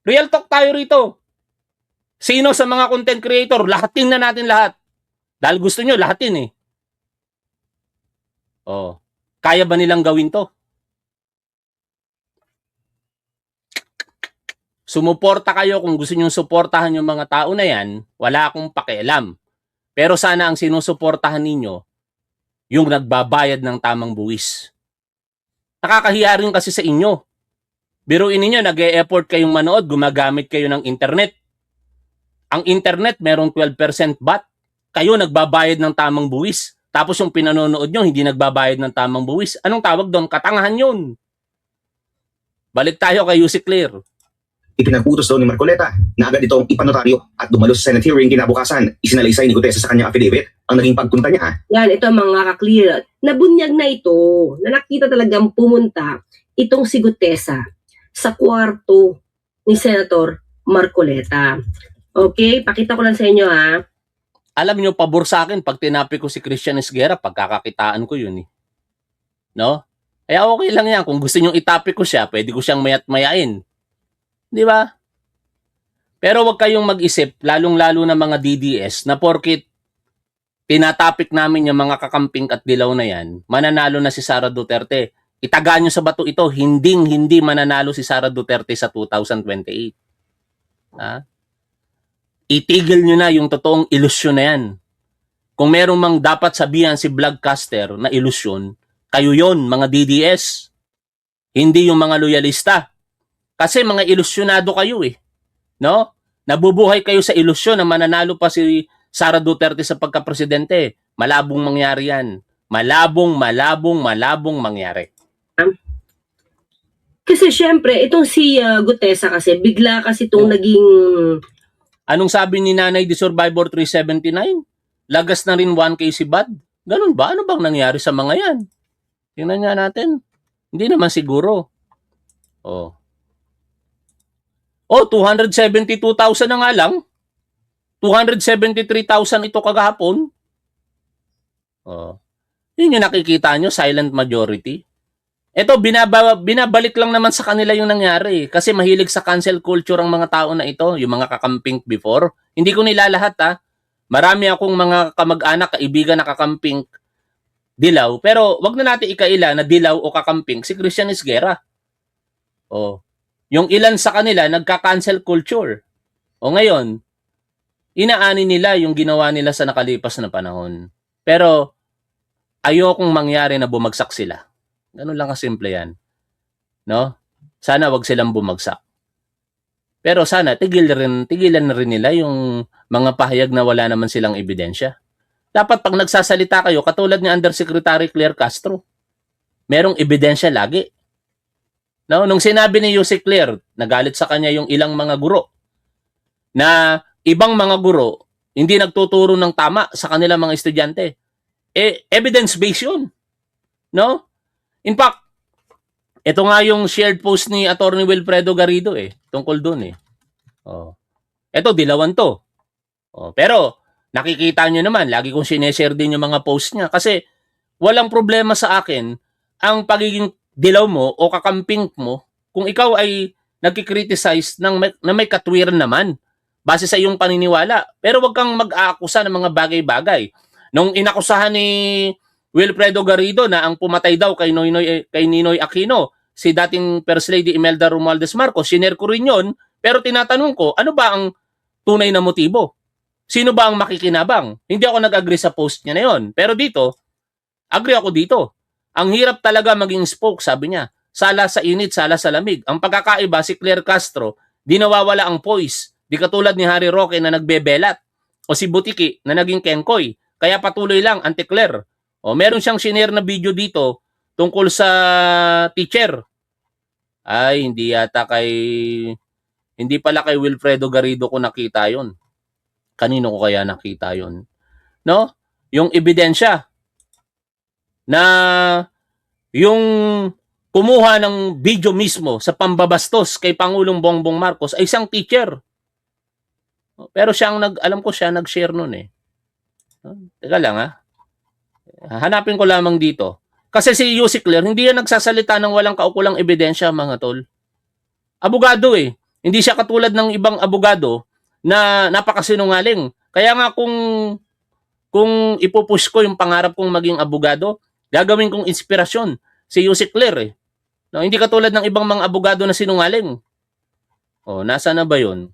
Real talk tayo rito. Sino sa mga content creator, lahatin na natin lahat. Dahil gusto nyo, lahatin kaya ba nilang gawin to? Sumuporta kayo kung gusto nyo suportahan yung mga tao na yan, wala akong pakialam. Pero sana ang sinusuportahan ninyo, yung nagbabayad ng tamang buwis. Nakakahiya rin kasi sa inyo. Biruin ninyo, nag-e-effort kayong manood, gumagamit kayo ng internet. Ang internet, merong 12% VAT. Kayo nagbabayad ng tamang buwis. Tapos yung pinanonood nyo, hindi nagbabayad ng tamang buwis. Anong tawag doon? Katangahan yun. Balik tayo kay Yussi Clear. Ipinag-utos daw ni Marcoleta na agad itong ipanotaryo at dumalo sa Senate hearing kinabukasan. Isinalaysay ni Gutesa sa kanyang affidavit ang naging pagpunta niya. Yan, ito mga ka-clear. Nabunyag na ito, na nakita talagang pumunta itong si Gutesa sa kwarto ni Senator Marcoleta. Okay, pakita ko lang sa inyo ha. Alam nyo, pabor sa akin, pag tinapi ko si Christian Esguerra, pagkakakitaan ko yun No? Kaya okay lang yan. Kung gusto nyo itapi ko siya, pwede ko siyang mayat-mayain. Di ba? Pero wag kayong mag-isip, lalong-lalo na mga DDS, na porkit tinatapik namin yung mga kakamping at dilaw na yan, mananalo na si Sara Duterte. Itaga nyo sa bato ito, hindi mananalo si Sara Duterte sa 2028. Itigil nyo na yung totoong ilusyon na yan. Kung merong mang dapat sabihan si Bloodcaster na ilusyon, kayo yon mga DDS. Hindi yung mga loyalista. Kasi mga ilusyonado kayo No? Nabubuhay kayo sa ilusyon na mananalo pa si Sara Duterte sa pagka-presidente. Malabong mangyari yan. Malabong mangyari. Kasi syempre, itong si Gutesa kasi, bigla kasi itong naging... Anong sabi ni Nanay di Survivor 379? Lagas na rin 1K si Bad. Ganun ba? Ano bang nangyari sa mga yan? Tingnan nga natin. Hindi naman siguro. 272,000 na nga lang. 273,000 ito kagahapon. Yun yung nakikita nyo, silent majority. Ito, binabalik lang naman sa kanila yung nangyari. Kasi mahilig sa cancel culture ang mga tao na ito, yung mga kakamping before. Hindi ko nilalahat Marami akong mga kamag-anak, kaibigan na kakamping dilaw. Pero wag na natin ikaila na dilaw o kakamping si Christian Esguerra. Yung ilan sa kanila nagka-cancel culture. Ngayon, inaani nila yung ginawa nila sa nakalipas na panahon. Pero ayokong mangyari na bumagsak sila. Ganun lang kasimple yan. No? Sana wag silang bumagsak. Pero sana tigilan na rin nila yung mga pahayag na wala naman silang ebidensya. Dapat pag nagsasalita kayo, katulad ni Undersecretary Claire Castro, merong ebidensya lagi. No? Nung sinabi ni Yussi Clear, nagalit sa kanya yung ilang mga guro, na ibang mga guro hindi nagtuturo ng tama sa kanilang mga estudyante. evidence-based yun. No? In fact, ito nga yung shared post ni Attorney Wilfredo Garrido tungkol dun Oh. Ito, dilawan to. Oh, pero, nakikita nyo naman, lagi kong sineshare din yung mga post niya kasi walang problema sa akin ang pagiging dilaw mo o kakamping mo kung ikaw ay nagkikriticize na may katwiran naman base sa iyong paniniwala. Pero wag kang mag-aakusa ng mga bagay-bagay. Nung inakusahan ni Wilfredo Garrido na ang pumatay daw kay Ninoy Aquino, si dating First Lady Imelda Romualdez Marcos, sinare ko rin yun, pero tinatanong ko, ano ba ang tunay na motibo? Sino ba ang makikinabang? Hindi ako nag-agree sa post niya na yun. Pero dito, agree ako dito. Ang hirap talaga maging spoke, sabi niya. Sala sa init, sala sa lamig. Ang pagkakaiba, si Claire Castro, di nawawala ang poise. Di katulad ni Harry Roque na nagbebelat. O si Butiki na naging kengkoy. Kaya patuloy lang, anti-Claire. O meron siyang sinare na video dito tungkol sa teacher. Ay, hindi pala kay Wilfredo Garrido ko nakita yon. Kanino ko kaya nakita yon? No? Yung ebidensya na yung kumuha ng video mismo sa pambabastos kay Pangulong Bongbong Marcos ay isang teacher. Pero alam ko siya nag-share nun Teka lang Hanapin ko lamang dito. Kasi si Yussi Claire, hindi yan nagsasalita ng walang kaukulang ebidensya, mga tol. Abogado Hindi siya katulad ng ibang abogado na napakasinungaling. Kaya nga kung ipupush ko yung pangarap kong maging abogado, gagawin kong inspirasyon si Yussi Claire No, hindi katulad ng ibang mga abogado na sinungaling. Nasa na ba yun?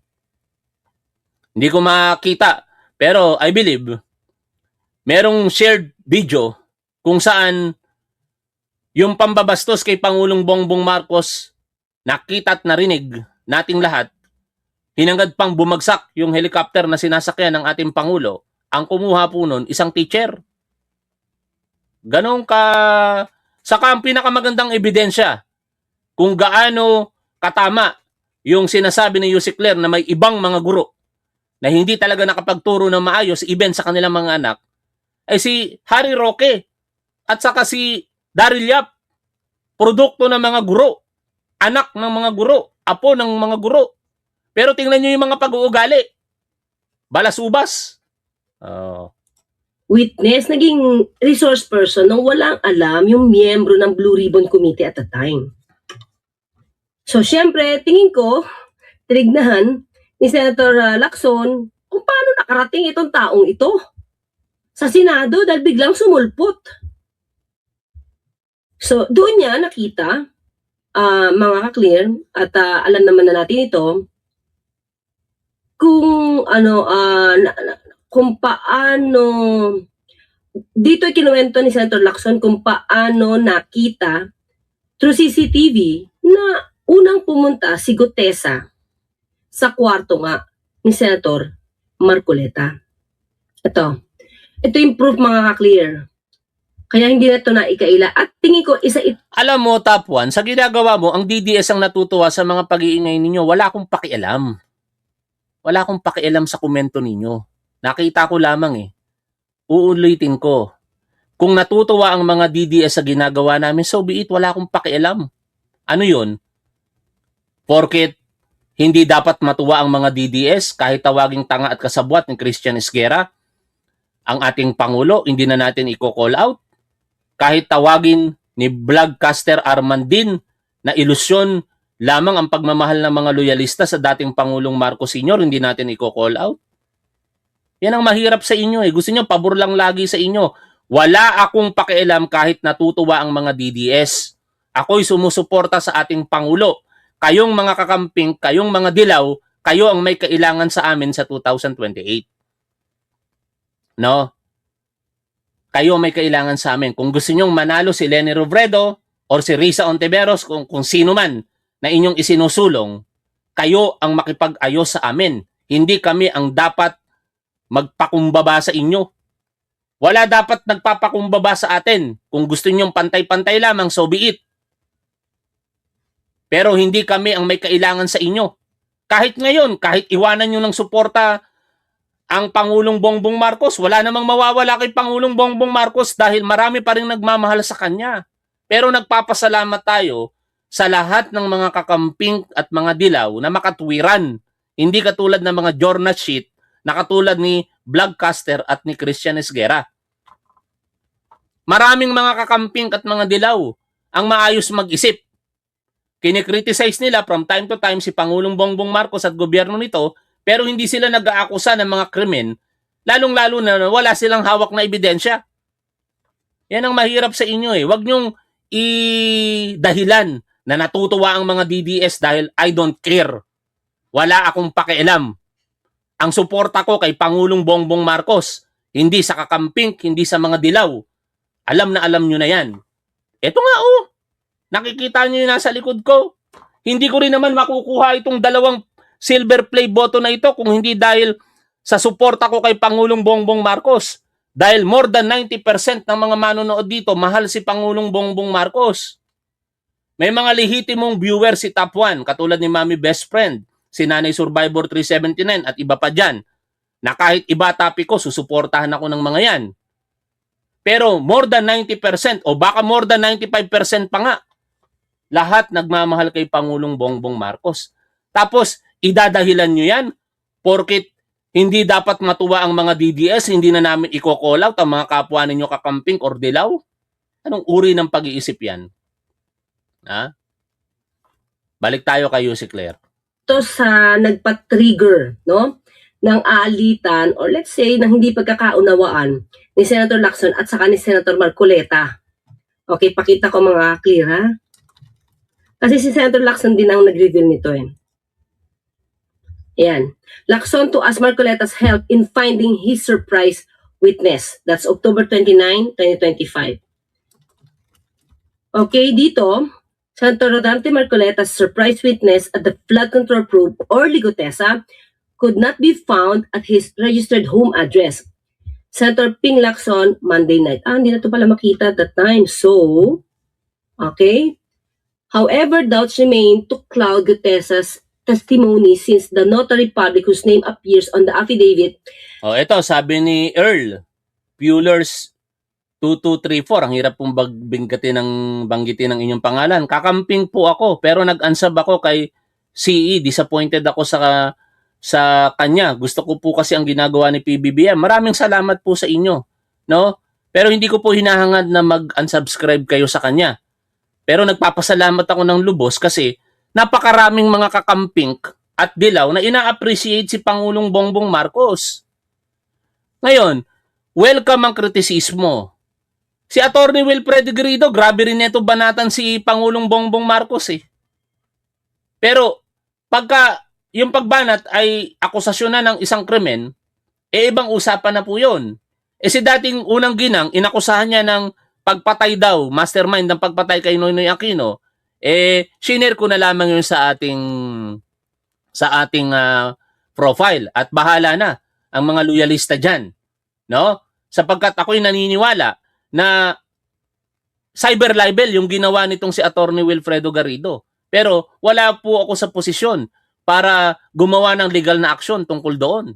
Hindi ko makita. Pero I believe, merong shared video kung saan yung pambabastos kay Pangulong Bongbong Marcos nakita at narinig nating lahat, hinangad pang bumagsak yung helicopter na sinasakyan ng ating Pangulo, ang kumuha po nun, isang teacher. Ganon ka... Saka ang pinakamagandang ebidensya kung gaano katama yung sinasabi ni Yussi Claire na may ibang mga guro na hindi talaga nakapagturo ng maayos even sa kanilang mga anak, ay si Harry Roque at saka si Daryl Yap, produkto ng mga guro, anak ng mga guro, apo ng mga guro. Pero tingnan nyo yung mga pag-uugali. Balasubas. Witness, naging resource person nang walang alam yung miyembro ng Blue Ribbon Committee at the time. So, syempre, tingin ko, tinignahan ni Senator Lacson kung paano nakarating itong taong ito sa Senado dahil biglang sumulpot. So, doon niya nakita, mga ka-clear, at alam naman na natin ito, kung kung paano, dito kinuwento ni Senator Lacson kung paano nakita through CCTV na unang pumunta si Gutesa sa kwarto nga ni Senator Marcoleta. Ito yung proof, mga ka-clear. Kaya hindi na ito na ikaila. At tingin ko, Alam mo, Top 1, sa ginagawa mo, ang DDS ang natutuwa sa mga pag-iingay ninyo. Wala akong pakialam. Wala akong pakialam sa komento ninyo. Nakita ko lamang Uulitin ko. Kung natutuwa ang mga DDS sa ginagawa namin, so be it, wala akong pakialam. Ano yun? Porket hindi dapat matuwa ang mga DDS kahit tawaging tanga at kasabwat ni Christian Esguerra, ang ating Pangulo, hindi na natin i-call out. Kahit tawagin ni Vlogcaster Armandin na ilusyon lamang ang pagmamahal ng mga loyalista sa dating Pangulong Marcos Sr., hindi natin i-call out. Yan ang mahirap sa inyo Gusto nyo, pabor lang lagi sa inyo. Wala akong pakialam kahit natutuwa ang mga DDS. Ako'y sumusuporta sa ating Pangulo. Kayong mga kakamping, kayong mga dilaw, kayo ang may kailangan sa amin sa 2028. No? Kayo may kailangan sa amin. Kung gusto nyong manalo si Leni Robredo or si Risa Ontiveros, kung sino man na inyong isinusulong, kayo ang makipag-ayos sa amin. Hindi kami ang dapat magpakumbaba sa inyo. Wala dapat nagpapakumbaba sa atin. Kung gusto nyong pantay-pantay lamang, so be it. Pero hindi kami ang may kailangan sa inyo. Kahit ngayon, kahit iwanan nyo ng suporta ang Pangulong Bongbong Marcos. Wala namang mawawala kay Pangulong Bongbong Marcos dahil marami pa rin nagmamahal sa kanya. Pero nagpapasalamat tayo sa lahat ng mga kakamping at mga dilaw na makatwiran. Hindi katulad ng mga Jorna Sheet na katulad ni Vlogcaster at ni Christian Esguerra. Maraming mga kakamping at mga dilaw ang maayos mag-isip. Kinikriticize nila from time to time si Pangulong Bongbong Marcos at gobyerno nito, pero hindi sila nag-aakusa ng mga krimen, lalong-lalo na wala silang hawak na ebidensya. Yan ang mahirap sa inyo eh. Huwag niyong dahilan na natutuwa ang mga DDS dahil I don't care. Wala akong pakialam. Ang suporta ko kay Pangulong Bongbong Marcos, hindi sa kakamping, hindi sa mga dilaw. Alam na alam nyo na yan. Eto nga oh, nakikita nyo yung nasa likod ko. Hindi ko rin naman makukuha itong 2 silver play button na ito kung hindi dahil sa suporta ko kay Pangulong Bongbong Marcos. Dahil more than 90% ng mga manonood dito, mahal si Pangulong Bongbong Marcos. May mga lehitimong viewers si Top 1, katulad ni Mami Best Friend, si Nanay Survivor 379 at iba pa dyan, na kahit iba topic ko, susuportahan ako ng mga yan. Pero more than 90% o baka more than 95% pa nga, lahat nagmamahal kay Pangulong Bongbong Marcos. Tapos, idadahilan nyo yan porkit hindi dapat matuwa ang mga DDS, hindi na namin i-call out ang mga kapwa ninyo kakamping or dilaw? Anong uri ng pag-iisip yan? Ha? Balik tayo kay si Claire. Ito sa nagpa-trigger, no, ng alitan or let's say ng hindi pagkakaunawaan ni Senator Lacson at saka ni Senator Marcoleta. Okay, pakita ko mga clear ha. Kasi si Senator Lacson din ang nag-reveal nito eh. Ayan. Lacson to ask Marcoleta's help in finding his surprise witness. That's October 29, 2025. Okay, dito, Senator Rodante Marcoleta's surprise witness at the flood control probe or Ligotesa could not be found at his registered home address. Senator Ping Lacson, Monday night. Hindi na ito pala makita at that time. So, okay. However, doubts remain to cloud Gutesa's testimony since the notary public whose name appears on the affidavit. Oh, ito sabi ni Earl Pullers 2234, ang hirap pong banggitin ng inyong pangalan. Kakamping po ako pero nag-ansab ako kay CE. Disappointed ako sa kanya. Gusto ko po kasi ang ginagawa ni PBBM. Maraming salamat po sa inyo, no? Pero hindi ko po hinahangad na mag-unsubscribe kayo sa kanya. Pero nagpapasalamat ako ng lubos kasi napakaraming mga kakamping at dilaw na ina-appreciate si Pangulong Bongbong Marcos. Ngayon, welcome ang kritisismo. Si Atty. Wilfredo Garrido, grabe rin neto banatan si Pangulong Bongbong Marcos eh. Pero pagka yung pagbanat ay akusasyon na ng isang krimen, ibang usapan na po yun. Si dating unang ginang, inakusahan niya ng pagpatay daw, mastermind ng pagpatay kay Noynoy Aquino, shinare ko na lamang yun sa ating profile at bahala na ang mga loyalista dyan, no? Sapagkat ako'y naniniwala na cyber libel yung ginawa nitong si Atty. Wilfredo Garrido. Pero wala po ako sa posisyon para gumawa ng legal na aksyon tungkol doon.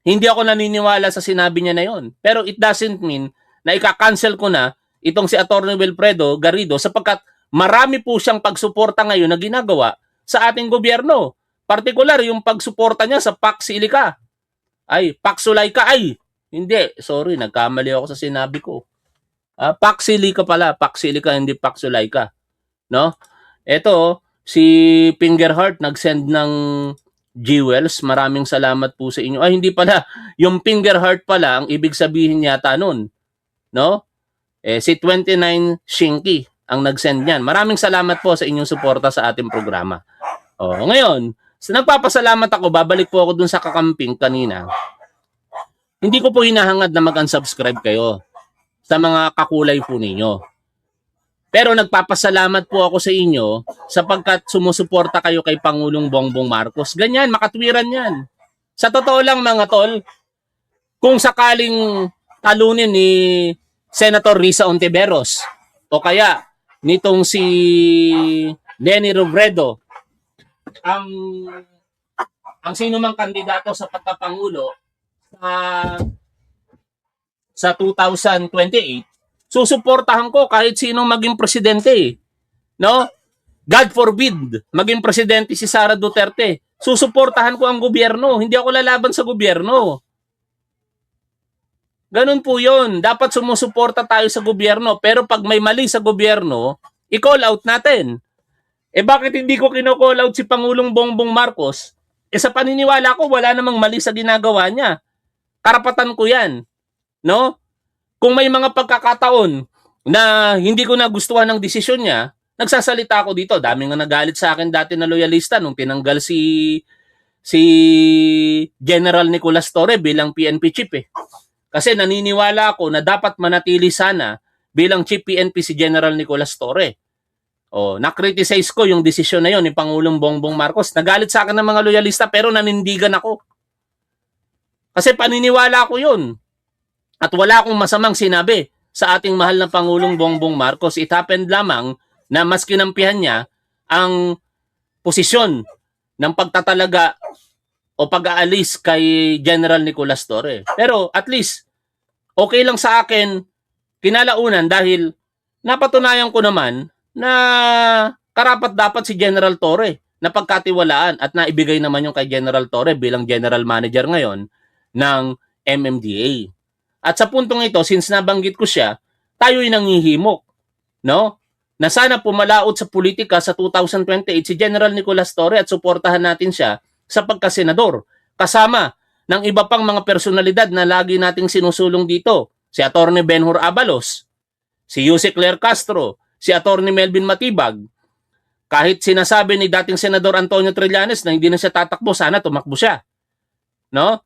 Hindi ako naniniwala sa sinabi niya na yon. Pero it doesn't mean na ika-cancel ko na itong si Atty. Wilfredo Garrido sapagkat marami po siyang pagsuporta ngayon na ginagawa sa ating gobyerno. Partikular yung pagsuporta niya sa Pax Ilica. Ay, Pax Sulaica. Ay, hindi. Sorry, nagkamali ako sa sinabi ko. Pax Ilica pala. Pax Ilica, hindi Pax Sulaica. No? Ito, si Fingerheart nag-send ng jewels. Maraming salamat po sa inyo. Ay, hindi pala. Yung Fingerheart pala, ang ibig sabihin yata nun. No? Si 29 Shinky ang nag-send niyan. Maraming salamat po sa inyong suporta sa ating programa. Ngayon, nagpapasalamat ako, babalik po ako dun sa kakamping kanina. Hindi ko po hinahangad na mag-unsubscribe kayo sa mga kakulay po ninyo. Pero nagpapasalamat po ako sa inyo sapagkat sumusuporta kayo kay Pangulong Bongbong Marcos. Ganyan, makatwiran yan. Sa totoo lang mga tol, kung sakaling talunin ni Senator Risa Ontiveros o kaya nitong si Lenny Robredo ang ang sino mang kandidato sa pagkapangulo sa 2028, susuportahan ko kahit sino maging presidente. No? God forbid, maging presidente si Sara Duterte. Susuportahan ko ang gobyerno. Hindi ako lalaban sa gobyerno. Ganun po yun. Dapat sumusuporta tayo sa gobyerno. Pero pag may mali sa gobyerno, i-call out natin. Bakit hindi ko kino-call out si Pangulong Bongbong Marcos? Sa paniniwala ko, wala namang mali sa ginagawa niya. Karapatan ko yan. No? Kung may mga pagkakataon na hindi ko nagustuhan ng desisyon niya, nagsasalita ako dito. Dami nga nagalit sa akin dati na loyalista nung tinanggal si General Nicolas Torre bilang PNP chief Kasi naniniwala ako na dapat manatili sana bilang chief PNP si General Nicolas Torre. Na-criticize ko yung desisyon na yon ni Pangulong Bongbong Marcos. Nagalit sa akin ng mga loyalista pero nanindigan ako. Kasi paniniwala ko yun. At wala akong masamang sinabi sa ating mahal na Pangulong Bongbong Marcos. It happened lamang na mas kinampihan niya ang posisyon ng pagtatalaga o pag-aalis kay General Nicolas Torre. Pero at least, okay lang sa akin kinalaunan dahil napatunayan ko naman na karapat dapat si General Torre na pagkatiwalaan at naibigay naman yung kay General Torre bilang General Manager ngayon ng MMDA. At sa puntong ito, since nabanggit ko siya, tayo'y nangihimok, no? Na sana pumalaot sa politika sa 2028 si General Nicolas Torre at suportahan natin siya sa pagkasenador. Kasama ng iba pang mga personalidad na lagi nating sinusulong dito. Si Atty. Benhur Abalos, si Yuse Claire Castro, si Atty. Melvin Matibag. Kahit sinasabi ni dating Senador Antonio Trillanes na hindi na siya tatakbo, sana tumakbo siya. No?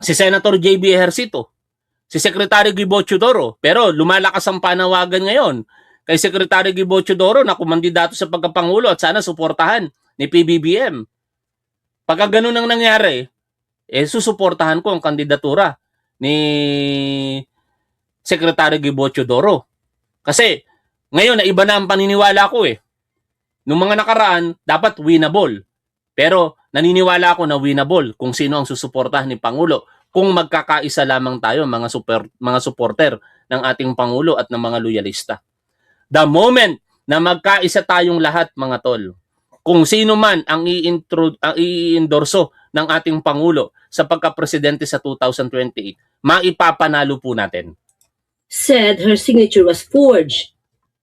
Si Senator JB Ejercito, si Secretary Guibo Teodoro, pero lumalakas ang panawagan ngayon kay Secretary Guibo Teodoro na kumandidato sa pagkapangulo at sana suportahan ni PBBM. Pagka ganun ang nangyari, susuportahan ko ang kandidatura ni Secretary Guibo Teodoro. Kasi ngayon na iba na ang paniniwala ko Nung mga nakaraan, dapat winnable. Pero naniniwala ako na winnable kung sino ang susuportahan ni Pangulo. Kung magkakaisa lamang tayo mga supporter ng ating Pangulo at ng mga loyalista. The moment na magkaisa tayong lahat mga tol, kung sino man ang i-endorso ng ating Pangulo sa pagka-presidente sa 2028, maipapanalo po natin. Said her signature was forged.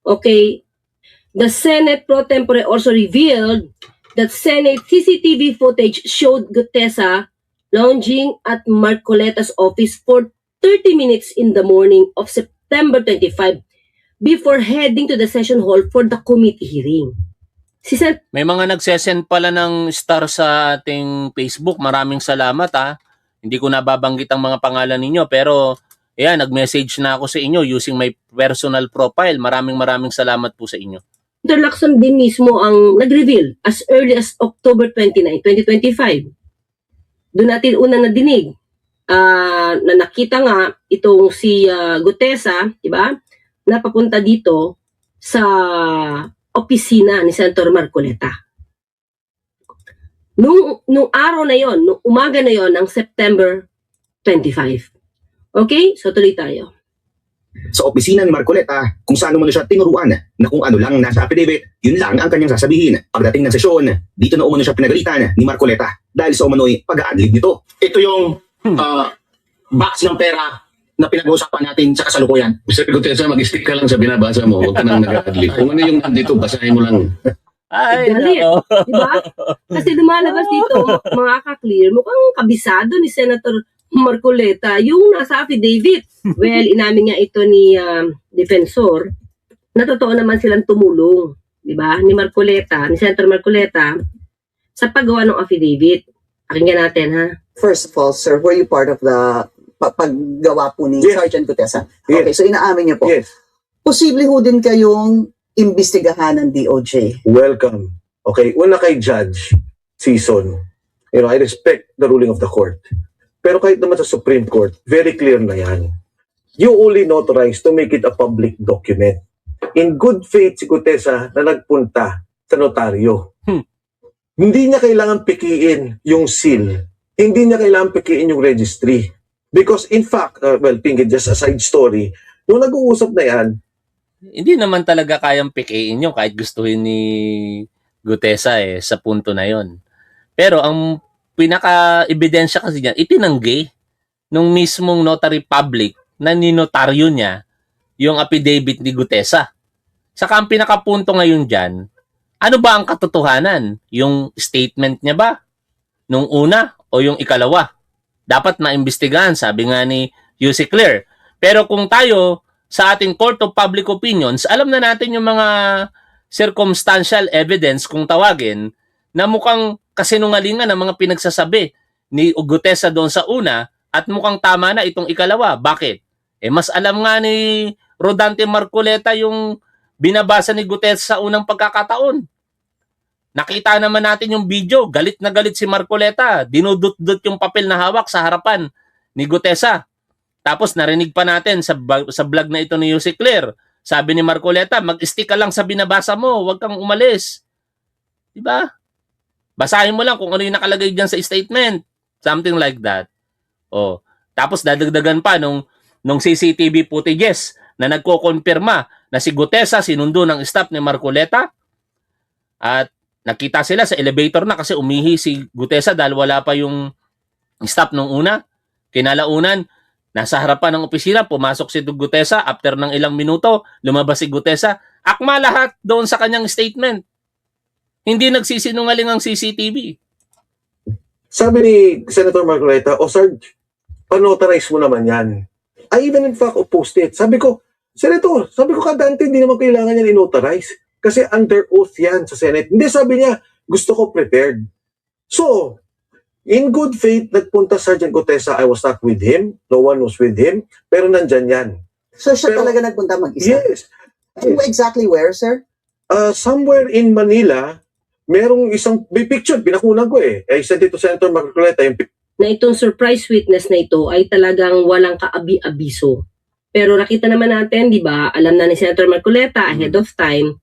Okay, the Senate pro tempore also revealed that Senate CCTV footage showed Gutesa lounging at Marcoleta's office for 30 minutes in the morning of September 25 before heading to the session hall for the committee hearing. Si Sen. May mga nagsesend pala ng star sa ating Facebook. Maraming salamat Hindi ko nababanggit ang mga pangalan ninyo pero ayan, nag-message na ako sa inyo using my personal profile. Maraming salamat po sa inyo. Senator Lacson din mismo ang nag-reveal as early as October 29, 2025. Doon natin una nadinig na nakita nga itong si Gutesa, di ba? Napapunta dito sa opisina ni Senator Marcoleta. Nung araw na yon, nung umaga na yon ng September 25. Okay? So tuloy tayo. Sa opisina ni Marcoleta, kung saan umano siya tinuruan na kung ano lang nasa affidavit, yun lang ang kanyang sasabihin. Pagdating ng sesyon, dito na umano siya pinagalitan ni Marcoleta dahil sa umano'y pag-a-adlib nito. Ito yung box ng pera na pinag-uusapan natin sa kasalukuyan. Mr. Gutesa, mag-stick ka lang sa binabasa mo. Huwag ka nang nag-adlib. Kung ano yung nandito, basahin mo lang. Ay, Dali, nako. diba? Kasi lumalabas dito, mga ka-clear, mukhang kabisado ni Senator Marcoleta yung nasa affidavit. Well, inamin nga ito ni Defensor na totoo naman silang tumulong, di ba? Ni Senator Marcoleta sa paggawa ng affidavit. Pakinggan natin, ha? First of all, sir, were you part of the paggawa po ni Sergeant Gutesa? Yes. Okay, so inaamin niyo po. Yes. Posible ho din kayong imbestigahan ng DOJ. Welcome. Okay, una kay Judge Season. I respect the ruling of the court. Pero kahit naman sa Supreme Court, very clear na yan. You only notarize to make it a public document. In good faith si Gutesa na nagpunta sa notaryo. Hindi niya kailangan pikiin yung seal. Hindi niya kailangan pikiin yung registry. Because in fact, Pinky, just a side story, nung nag-uusap na yan, Hindi naman talaga kayang pikiin yun kahit gustuhin ni Gutesa sa punto na yon. Pero ang pinaka-ebidensya kasi niyan, itinanggi nung mismong notary public na ninotaryo niya yung affidavit ni Gutesa. Saka ang pinakapunto ngayon dyan, ano ba ang katotohanan? Yung statement niya ba? Nung una o yung ikalawa? Dapat maimbestigahan, sabi nga ni UC Claire. Pero kung tayo sa ating Court of Public Opinions, alam na natin yung mga circumstantial evidence kung tawagin na mukhang kasinungalingan ng mga pinagsasabi ni Gutesa doon sa una at mukhang tama na itong ikalawa. Bakit? Mas alam nga ni Rodante Marcoleta yung binabasa ni Gutesa sa unang pagkakataon. Nakita naman natin yung video, galit na galit si Marcoleta, dinudut-dut yung papel na hawak sa harapan ni Gutesa. Tapos narinig pa natin sa vlog na ito ni Yussi Claire, sabi ni Marcoleta, mag-stick ka lang sa binabasa mo, huwag kang umalis. Diba? Basahin mo lang kung ano yung nakalagay dyan sa statement. Something like that. Tapos dadagdagan pa nung CCTV footages na nagko-confirma na si Gutesa sinundo ng staff ni Marcoleta at nakita sila sa elevator na kasi umihi si Gutesa dahil wala pa yung staff nung una. Kinalaunan, nasa harapan ng opisina, pumasok si Gutesa, after ng ilang minuto, lumabas si Gutesa. Akma lahat doon sa kanyang statement. Hindi nagsisinungaling ang CCTV. sabi ni Senator Marcoleta, Sarge, panotarize mo naman yan. I even in fact opposed it. Sabi ko, Senator, kadante hindi naman kailangan yan inotarize. Kasi under oath yan sa Senate. Hindi, sabi niya, gusto ko prepared. So, in good faith, nagpunta Sergeant Gutesa. I was not with him. No one was with him. Pero nandyan yan. So siya Pero- talaga nagpunta mag-isa? Yes. Exactly where, sir? Somewhere in Manila, merong isang, may picture, pinakunan ko I sent it to Senator Marcoleta, yung Na itong surprise witness na ito ay talagang walang kaabi-abiso. Pero nakita naman natin, di ba, alam na ni Senator Marcoleta ahead of time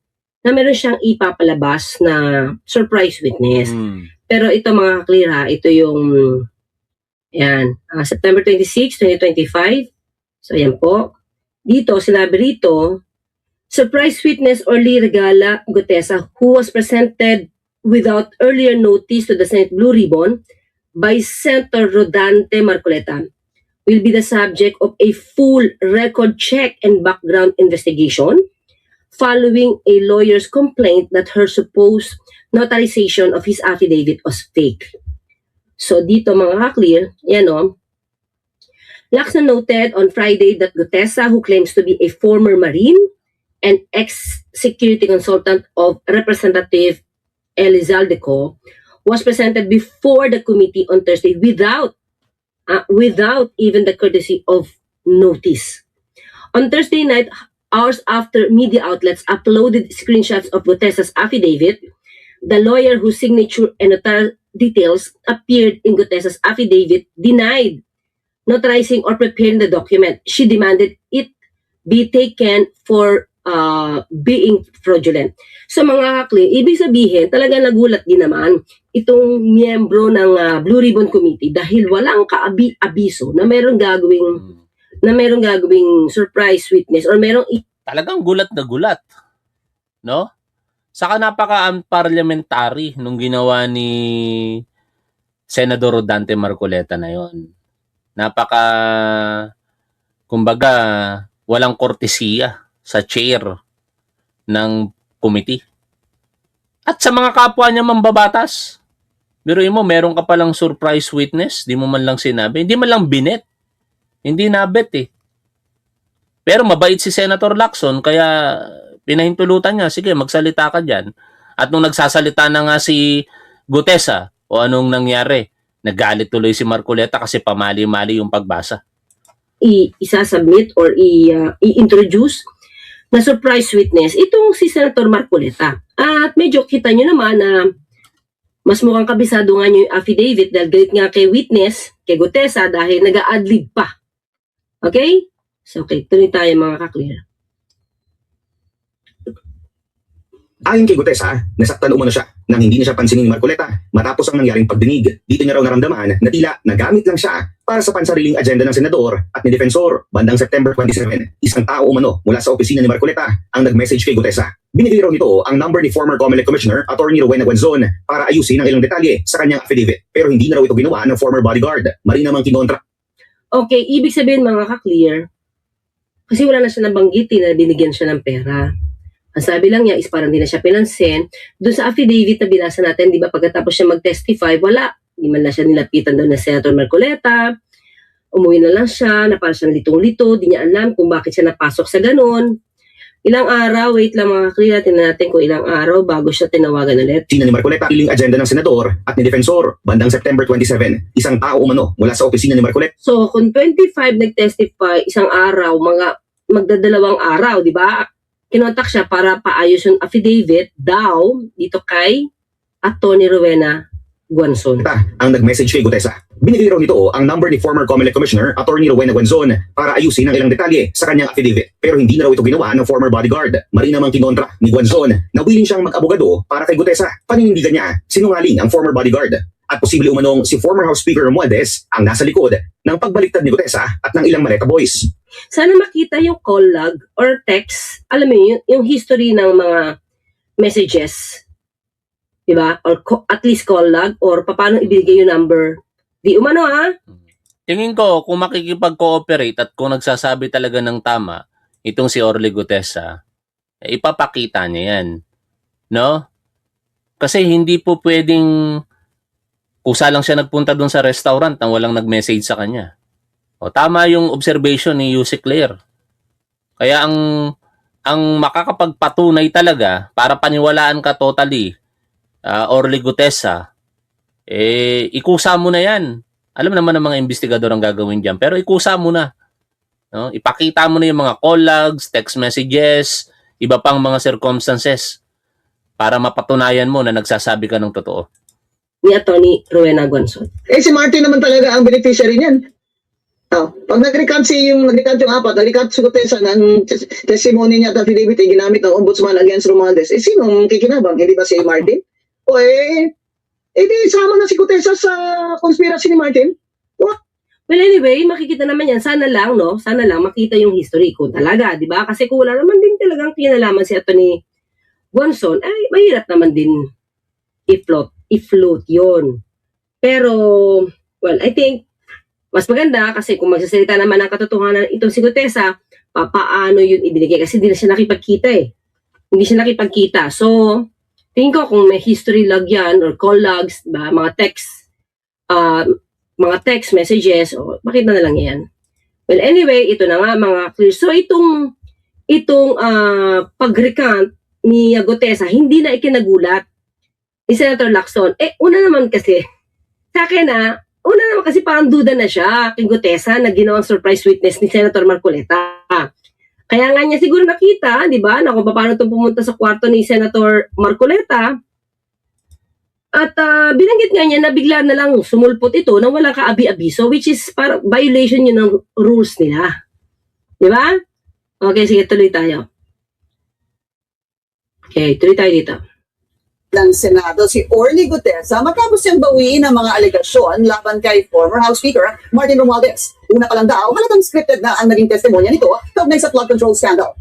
na meron siyang ipapalabas na surprise witness. Pero ito mga clear ha, ito yung September 26, 2025. So yan po. Dito, sinabi rito, surprise witness Orly Regala Gutesa who was presented without earlier notice to the Senate Blue Ribbon by Senator Rodante Marcoleta will be the subject of a full record check and background investigation following a lawyer's complaint that her supposed notarization of his affidavit was fake. So dito mga clear, Lacson noted on Friday that Gutesa, who claims to be a former Marine and ex-security consultant of Representative Elizalde, was presented before the committee on Thursday without even the courtesy of notice. On Thursday night, hours after media outlets uploaded screenshots of Gutesa's affidavit, the lawyer whose signature and notarial details appeared in Gutesa's affidavit denied notarizing or preparing the document. She demanded it be taken for being fraudulent. So mga kakli, ibig sabihin, talaga nagulat din naman itong miyembro ng Blue Ribbon Committee dahil walang kaabi-abiso na merong gagawing surprise witness or merong Talagang gulat na gulat. No? Saka napaka-unparliamentary nung ginawa ni Senador Rodante Marcoleta na yon. Kumbaga, walang kortesiya sa chair ng committee. At sa mga kapwa niya mambabatas, biruin mo, meron ka palang surprise witness, di mo man lang sinabi, hindi man lang binet. Hindi nabet Pero mabait si Senator Lacson, kaya pinahintulutan niya, sige, magsalita ka dyan. At nung nagsasalita na nga si Gutesa, o anong nangyari, nagalit tuloy si Marcoleta kasi pamali-mali yung pagbasa. Isasubmit or i-introduce na surprise witness itong si Senator Marcoleta. At medyo kita nyo naman na mas mukhang kabisado nga nyo yung affidavit dahil galit nga kay witness, kay Gutesa, dahil nag-a-adlib pa. Okay? So, okay, tuloy tayo mga ka-clear. Ayon kay Gutesa, nasaktan umano siya nang hindi na siya pansinin ni Marcoleta matapos ang nangyaring pagdinig. Dito niya raw naramdaman na tila nagamit lang siya para sa pansariling agenda ng senador at ni defensor. Bandang September 27, isang tao umano mula sa opisina ni Marcoleta ang nag-message kay Gutesa. Binigay raw nito ang number ni former COMELEC Commissioner Atty. Rowena Guanzon para ayusin ang ilang detalye sa kanyang affidavit. Pero hindi na raw ito ginawa ng former bodyguard. Marina mang kinontra. Okay, ibig sabihin mga ka-clear, kasi wala na siya nabanggitin na binigyan siya ng pera. Ang sabi lang niya is parang di na siya pinansin. Doon sa affidavit na binasa natin, di ba, pagkatapos siya mag-testify, wala. Di man lang siya nilapitan doon na Senator Marcoleta. Umuwi na lang siya, na parang siyang litong-lito. Di niya alam kung bakit siya napasok sa ganun. Ilang araw, wait lang mga clear, tingnan natin kung ilang araw bago siya tinawagan ulit. Sina ni Marcoleta iling agenda ng senador at ni defensor. Bandang September 27, isang tao umano mula sa opisina ni Marcoleta. So, kung 25 nag-testify, isang araw, magdadalawang araw, di ba? Kinontak siya para paayos yung affidavit daw dito kay Atty. Rowena Guanzon. Ang nag-message kay Gutesa. Binigay raw nito ang number ni former COMELEC Commissioner Atty. Rowena Guanzon para ayusin ang ilang detalye sa kanyang affidavit. Pero hindi na raw ito ginawa ng former bodyguard. Marina mang kinontra ni Guanzon na willing siyang mag-abogado para kay Gutesa. Paninindigan niya, sinungaling ang former bodyguard. At posible umanong si former House Speaker Romualdez ang nasa likod ng pagbaliktad ni Gutesa at ng ilang Maleta Boys. Sana makita yung call log or text, alam mo yun, yung history ng mga messages. Diba? Or at least call log or paano ibigay yung number. Di umano ha? Tingin ko, kung makikipag-cooperate at kung nagsasabi talaga ng tama, itong si Orly Gutesa, ipapakita niya yan. No? Kasi hindi po pwedeng kusa lang siya nagpunta doon sa restaurant nang walang nag-message sa kanya. O, tama yung observation ni Yusek Claire. Kaya ang makakapagpatunay talaga para paniwalaan ka totally, Orly Gutesa, ikusa mo na yan. Alam naman ng mga investigador ang gagawin dyan, pero ikusa mo na. No? Ipakita mo na yung mga call logs, text messages, iba pang mga circumstances para mapatunayan mo na nagsasabi ka ng totoo. Ni Atty. Rowena Guanzon. Si Martin naman talaga ang beneficiary niyan. Pag nag-recant yung apat, nag-recant si Gutesa ng testimony niya at affidavit ay ginamit ng ombudsman against Romualdez, sinong kikinabang? Hindi ba si Martin? O di sama na si Gutesa sa conspiracy ni Martin? Well, anyway, makikita naman yan. Sana lang, no? Sana lang makita yung history ko talaga, di ba? Kasi kung wala naman din talagang kinalaman si Atty. Guanzon, ay mahirap naman din i-float yun. Pero, well, I think, mas maganda kasi kung magsasalita naman ng katotohanan itong si Gutesa, paano yun ibinigay? Kasi hindi na siya nakipagkita eh. Hindi siya nakipagkita. So, tingin ko kung may history log yan or call logs, ba, mga text messages, o makita na lang yan. Well, anyway, ito na nga mga clear. So, itong pag-recant ni Gutesa, hindi na ikinagulat ni Senator Lacson. Una naman kasi, sa akin una naman kasi parang duda na siya kay Gutesa na ginawang surprise witness ni Senator Marcoleta. Kaya nga niya siguro nakita, di ba, na kung paano itong pumunta sa kwarto ni Senator Marcoleta. At binanggit nga niya na bigla na lang sumulpot ito na walang kaabi-abiso, which is parang violation yun ng rules nila. Di ba? Okay, sige, tuloy tayo. Okay, tuloy tayo dito. Ng Senado, si Orly Gutesa, matapos siyang bawiin ang mga alegasyon laban kay former House Speaker Martin Romualdez. Una pa lang daw, halatang scripted na ang naging testimonya nito kaugnay sa flood control scandal.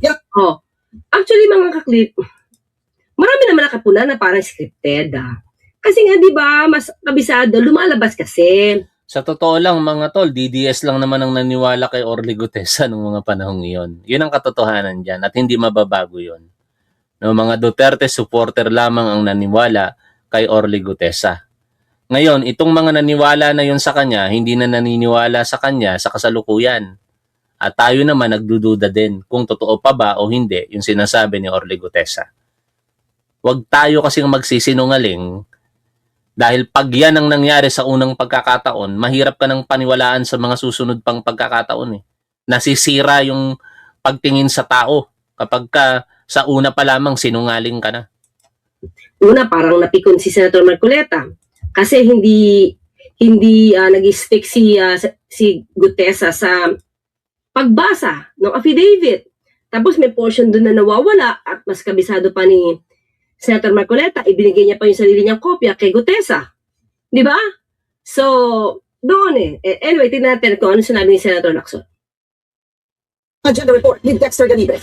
Actually, mga kaklip, marami naman nakapuna na parang scripted. Kasi nga, di ba, mas kabisado, lumalabas kasi. Sa totoo lang, mga tol, DDS lang naman ang naniwala kay Orly Gutesa noong mga panahong iyon. Yun ang katotohanan dyan at hindi mababago yun. No, mga Duterte supporter lamang ang naniwala kay Orly Gutesa. Ngayon, itong mga naniwala na yun sa kanya, hindi na naniniwala sa kanya sa kasalukuyan. At tayo naman nagdududa din kung totoo pa ba o hindi yung sinasabi ni Orly Gutesa. Huwag tayo kasing magsisinungaling dahil pag yan ang nangyari sa unang pagkakataon, mahirap ka nang paniwalaan sa mga susunod pang pagkakataon. Nasisira yung pagtingin sa tao kapag ka sa una pa lamang sinungaling ka na. Una, parang napikon si Senator Marcoleta kasi hindi nag-stick si Gutesa sa pagbasa ng affidavit. Tapos may portion doon na nawawala at mas kabisado pa ni Senator Marcoleta, ibinigay niya pa yung sarili niyang kopya kay Gutesa. Di ba? So, doon Anyway, tingnan natin kung ano sinabi ni Senator Lacson. Agenda report ni Dexter Ganibe.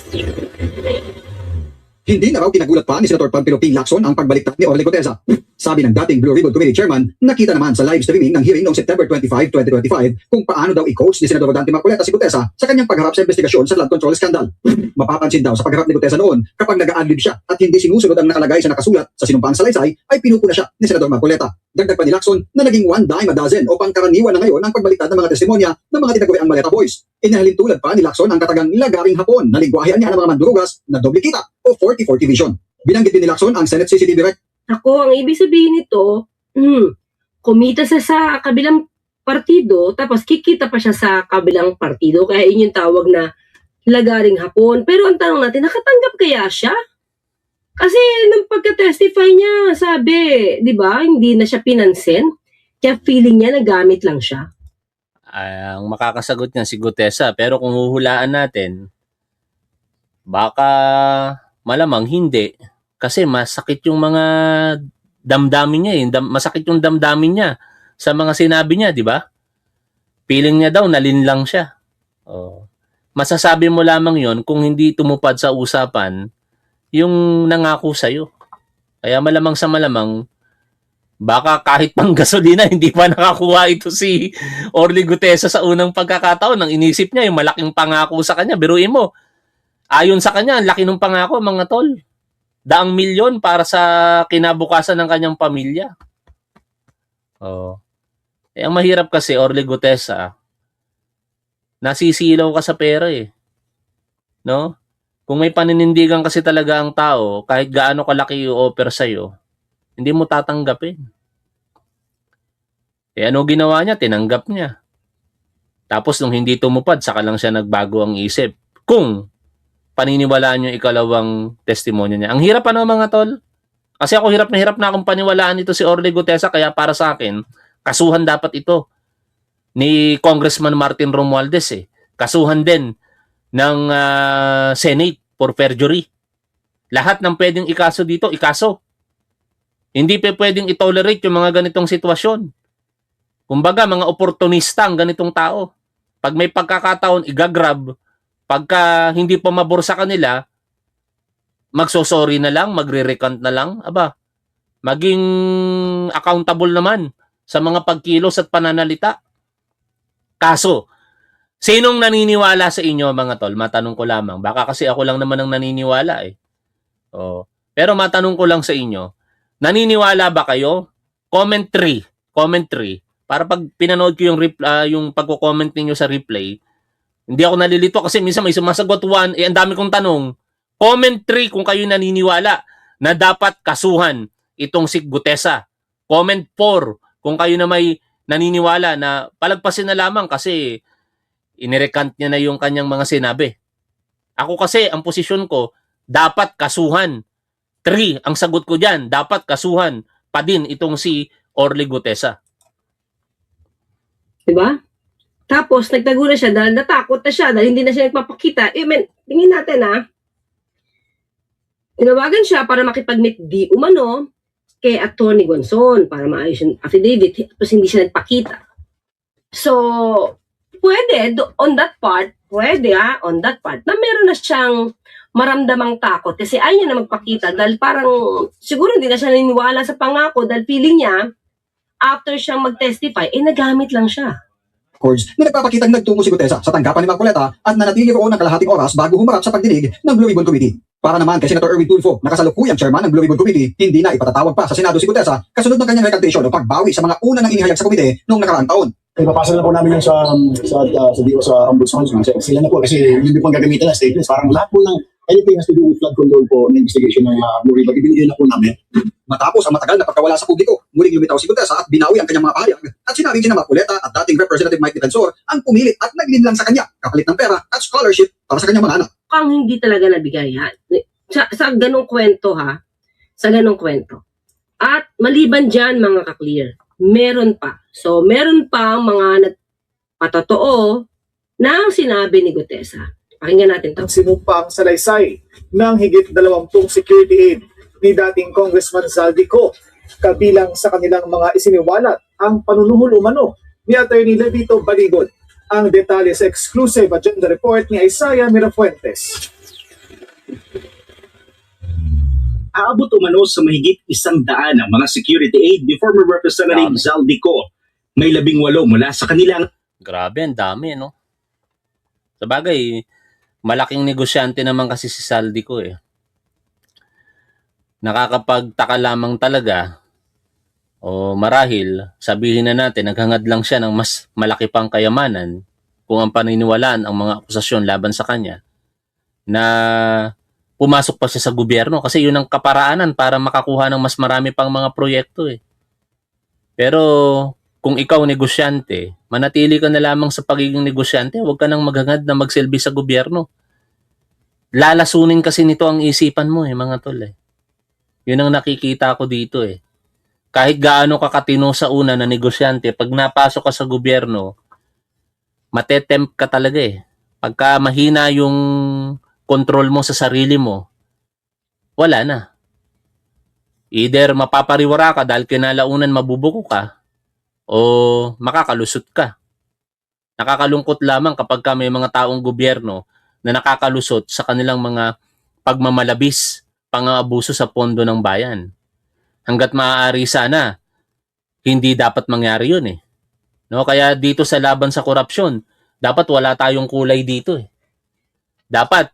Hindi na raw kinagulat pa ni Senator Pampilo P. Lacson ang pagbaliktad ni Orly Gutesa. Sabi ng dating Blue Ribbon Committee Chairman, nakita naman sa live streaming ng hearing noong September 25, 2025 kung paano daw i-coach ni Senador Rodante Marcoleta si Gutesa sa kanyang pagharap sa investigasyon sa flood control scandal. Mapapansin daw sa pagharap ni Gutesa noon kapag nag-a-adlib siya at hindi sinusunod ang nakalagay sa nakasulat sa sinumpaang salaysay ay pinupuna siya ni Senador Marcoleta. Dagdag pa ni Lacson na naging one dime a dozen o pangkaraniwan na ngayon ang pagbaliktad ng mga testimonya ng mga tinaguriang Maleta Boys. Inahalin tulad pa ni Lacson ang katagang lagaring hapon na lingwahean niya ng mga mandurugas na doble kita o 40-40 vision. Binanggit din ni Lacson ang Senate CCTV Rec. Ako, ang ibig sabihin nito, kumita siya sa kabilang partido, tapos kikita pa siya sa kabilang partido, kaya yun yung tawag na lagaring hapon. Pero ang tanong natin, nakatanggap kaya siya? Kasi nung pagka-testify niya, sabi, di ba, hindi na siya pinansin, kaya feeling niya nagamit lang siya. Ang makakasagot niya si Gutesa, pero kung huhulaan natin, baka malamang hindi. Kasi masakit yung mga damdamin niya masakit yung damdamin niya sa mga sinabi niya, di ba? Feeling niya daw, nalinlang siya. Masasabi mo lamang yon kung hindi tumupad sa usapan yung nangako sa'yo. Kaya malamang sa malamang, baka kahit pang gasolina, hindi pa nakakuha ito si Orly Gutesa sa unang pagkakataon. Nang inisip niya yung malaking pangako sa kanya. Biruin mo, ayon sa kanya, ang laki ng pangako, mga tol. 100 milyon para sa kinabukasan ng kanyang pamilya. Ang mahirap kasi, Orly Gutesa, nasisilaw ka sa pera no? Kung may paninindigan kasi talaga ang tao, kahit gaano kalaki yung offer sa'yo, hindi mo tatanggapin. Ano ginawa niya? Tinanggap niya. Tapos nung hindi tumupad, saka lang siya nagbago ang isip. Kung paniniwalaan yung ikalawang testimonya niya. Ang hirap mga tol. Kasi ako hirap na akong paniwalaan ito si Orly Gutesa, kaya para sa akin, kasuhan dapat ito ni Congressman Martin Romualdez Kasuhan din ng Senate for perjury. Lahat ng pwedeng ikaso dito, ikaso. Hindi pa pwedeng itolerate yung mga ganitong sitwasyon. Kumbaga, mga oportunista ang ganitong tao. Pag may pagkakataon, igagrab. Pagka hindi pa mabor sa kanila, magsosorry na lang, magre-recant na lang. Maging accountable naman sa mga pagkilos at pananalita. Kaso, sinong naniniwala sa inyo, mga tol? Matanong ko lamang. Baka kasi ako lang naman ang naniniwala Pero matanong ko lang sa inyo, naniniwala ba kayo? Comment 3. Para pag pinanood ko yung pagko-comment ninyo sa replay, hindi ako nalilito kasi minsan may sumasagot 1, ang dami kong tanong. Comment 3 kung kayo naniniwala na dapat kasuhan itong si Gutesa. Comment 4 kung kayo na may naniniwala na palagpasin na lamang kasi inirecant niya na yung kanyang mga sinabi. Ako kasi, ang posisyon ko, dapat kasuhan. 3, ang sagot ko dyan, dapat kasuhan pa din itong si Orly Gutesa. Diba? Tapos, nagtago na siya dahil natakot na siya dahil hindi na siya nagpapakita. Tingin natin tinawagan siya para makipag-meet di umano kay Atty. Gonzon para maayos yung affidavit. Tapos hindi siya nagpakita. So, pwede, on that part, na meron na siyang maramdamang takot kasi ayaw niya na magpakita dahil parang siguro hindi na siya naniniwala sa pangako dahil feeling niya after siyang mag-testify, nagamit lang siya. Na nagpapakitang nagtungo si Gutesa sa tanggapan ni Marcoleta at nanatili roon ng kalahating oras bago humarap sa pagdinig ng Blue Ribbon Committee. Para naman kay Senator Erwin Tulfo, nakasalukuyang chairman ng Blue Ribbon Committee, hindi na ipatatawag pa sa Senado si Gutesa kasunod ng kanyang recantation o pagbawi sa mga una nang inihayag sa komite noong nakaraang taon. Ipapasa na po namin yung sa ombudsman. Sila na po kasi yun po ang gagamitan na statements. Parang lahat po ng anything has to do with flood control po ng investigation ng Blue Ribbon, ibinigay na po namin. Matapos ang matagal na pagkawala sa publiko, muling lumitaw si Gutesa at binawi ang kanyang mga pahayag at sinabi sina Marcoleta at dating Representative Mike Defensor ang pumilit at naglinlang sa kanya kapalit ng pera at scholarship para sa kanyang mga anak. Mukhang hindi talaga nabigay sa ganong kwento sa ganong kwento. At maliban dyan mga ka-clear, meron pa. So meron pa mga nagpatotoo na sinabi ni Gutesa. Pakinggan natin to. Sinumpang salaysay ng higit 20 security aid ni dating Congressman Zaldico. Kabilang sa kanilang mga isiniwalat ang panunuhol umano ni Attorney Levito Baligod. Ang detalye sa exclusive agenda report ni Isaiah Mirafuentes. Aabot umano sa mahigit 100 ang mga security aid ni former Representative Zaldico. May 18 mula sa kanilang Grabe, ang dami, no? Sa bagay, malaking negosyante naman kasi si Zaldico eh. Nakakapagtaka lamang talaga, o marahil, sabihin na natin, naghangad lang siya ng mas malaki pang kayamanan kung ang paniniwalaan ang mga akusasyon laban sa kanya, na pumasok pa siya sa gobyerno kasi yun ang kaparaanan para makakuha ng mas marami pang mga proyekto eh. Pero kung ikaw negosyante, manatili ka na lamang sa pagiging negosyante, huwag ka nang maghangad na magsilbi sa gobyerno. Lalasunin kasi nito ang isipan mo eh, mga tol eh. Yun ang nakikita ko dito eh. Kahit gaano ka katino sa una na negosyante, pag napasok ka sa gobyerno, matetempt ka talaga eh. Pagka mahina yung control mo sa sarili mo, wala na. Either mapapariwara ka dahil kinalaunan mabubuko ka, o makakalusot ka. Nakakalungkot lamang kapag may mga taong gobyerno na nakakalusot sa kanilang mga pagmamalabis, pang-aabuso sa pondo ng bayan. Hanggat maaari sana, hindi dapat mangyari yun eh. No? Kaya dito sa laban sa korupsyon, dapat wala tayong kulay dito eh. Dapat,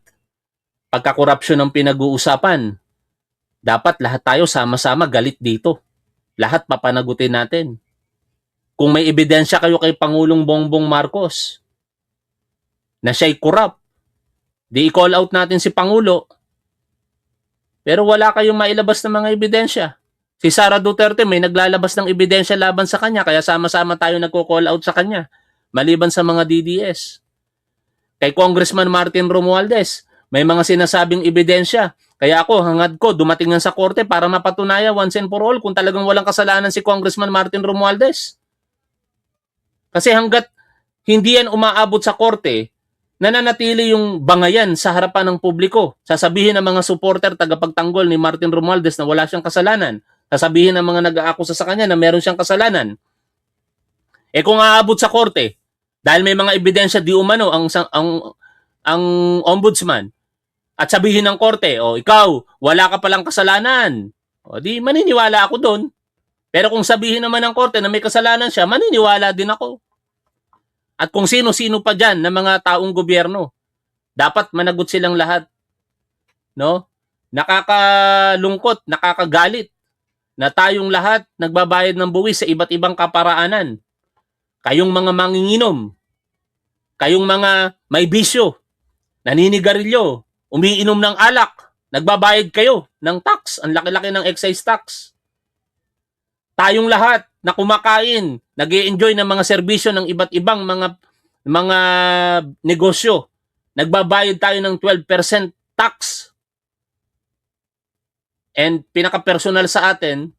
pagka-korupsyon ang pinag-uusapan, dapat lahat tayo sama-sama galit dito. Lahat papanagutin natin. Kung may ebidensya kayo kay Pangulong Bongbong Marcos na siya'y corrupt, di i-call out natin si Pangulo. Pero wala kayong mailabas na mga ebidensya. Si Sara Duterte may naglalabas ng ebidensya laban sa kanya, kaya sama-sama tayo nagko-call out sa kanya, maliban sa mga DDS. Kay Congressman Martin Romualdez, may mga sinasabing ebidensya. Kaya ako, hangad ko, dumating yan sa korte para mapatunayan once and for all kung talagang walang kasalanan si Congressman Martin Romualdez. Kasi hanggat hindi yan umaabot sa korte, nananatili yung bangayan sa harapan ng publiko. Sasabihin ng mga supporter, tagapagtanggol ni Martin Romualdez na wala siyang kasalanan. Sasabihin ng mga nag-aakusa sa kanya na meron siyang kasalanan. Eh kung aabot sa korte, dahil may mga ebidensya di umano ang ombudsman, at sabihin ng korte, o ikaw, wala ka palang kasalanan. O di maniniwala ako doon. Pero kung sabihin naman ng korte na may kasalanan siya, maniniwala din ako. At kung sino-sino pa dyan na mga taong gobyerno, dapat managot silang lahat. No? Nakakalungkot, nakakagalit na tayong lahat nagbabayad ng buwis sa iba't ibang kaparaanan. Kayong mga manginginom, kayong mga may bisyo, naninigarilyo, umiinom ng alak, nagbabayad kayo ng tax, ang laki-laki ng excise tax. Tayong lahat na kumakain, nag-i-enjoy ng mga serbisyo ng iba't ibang mga negosyo, nagbabayad tayo ng 12% tax. And pinaka-personal sa atin,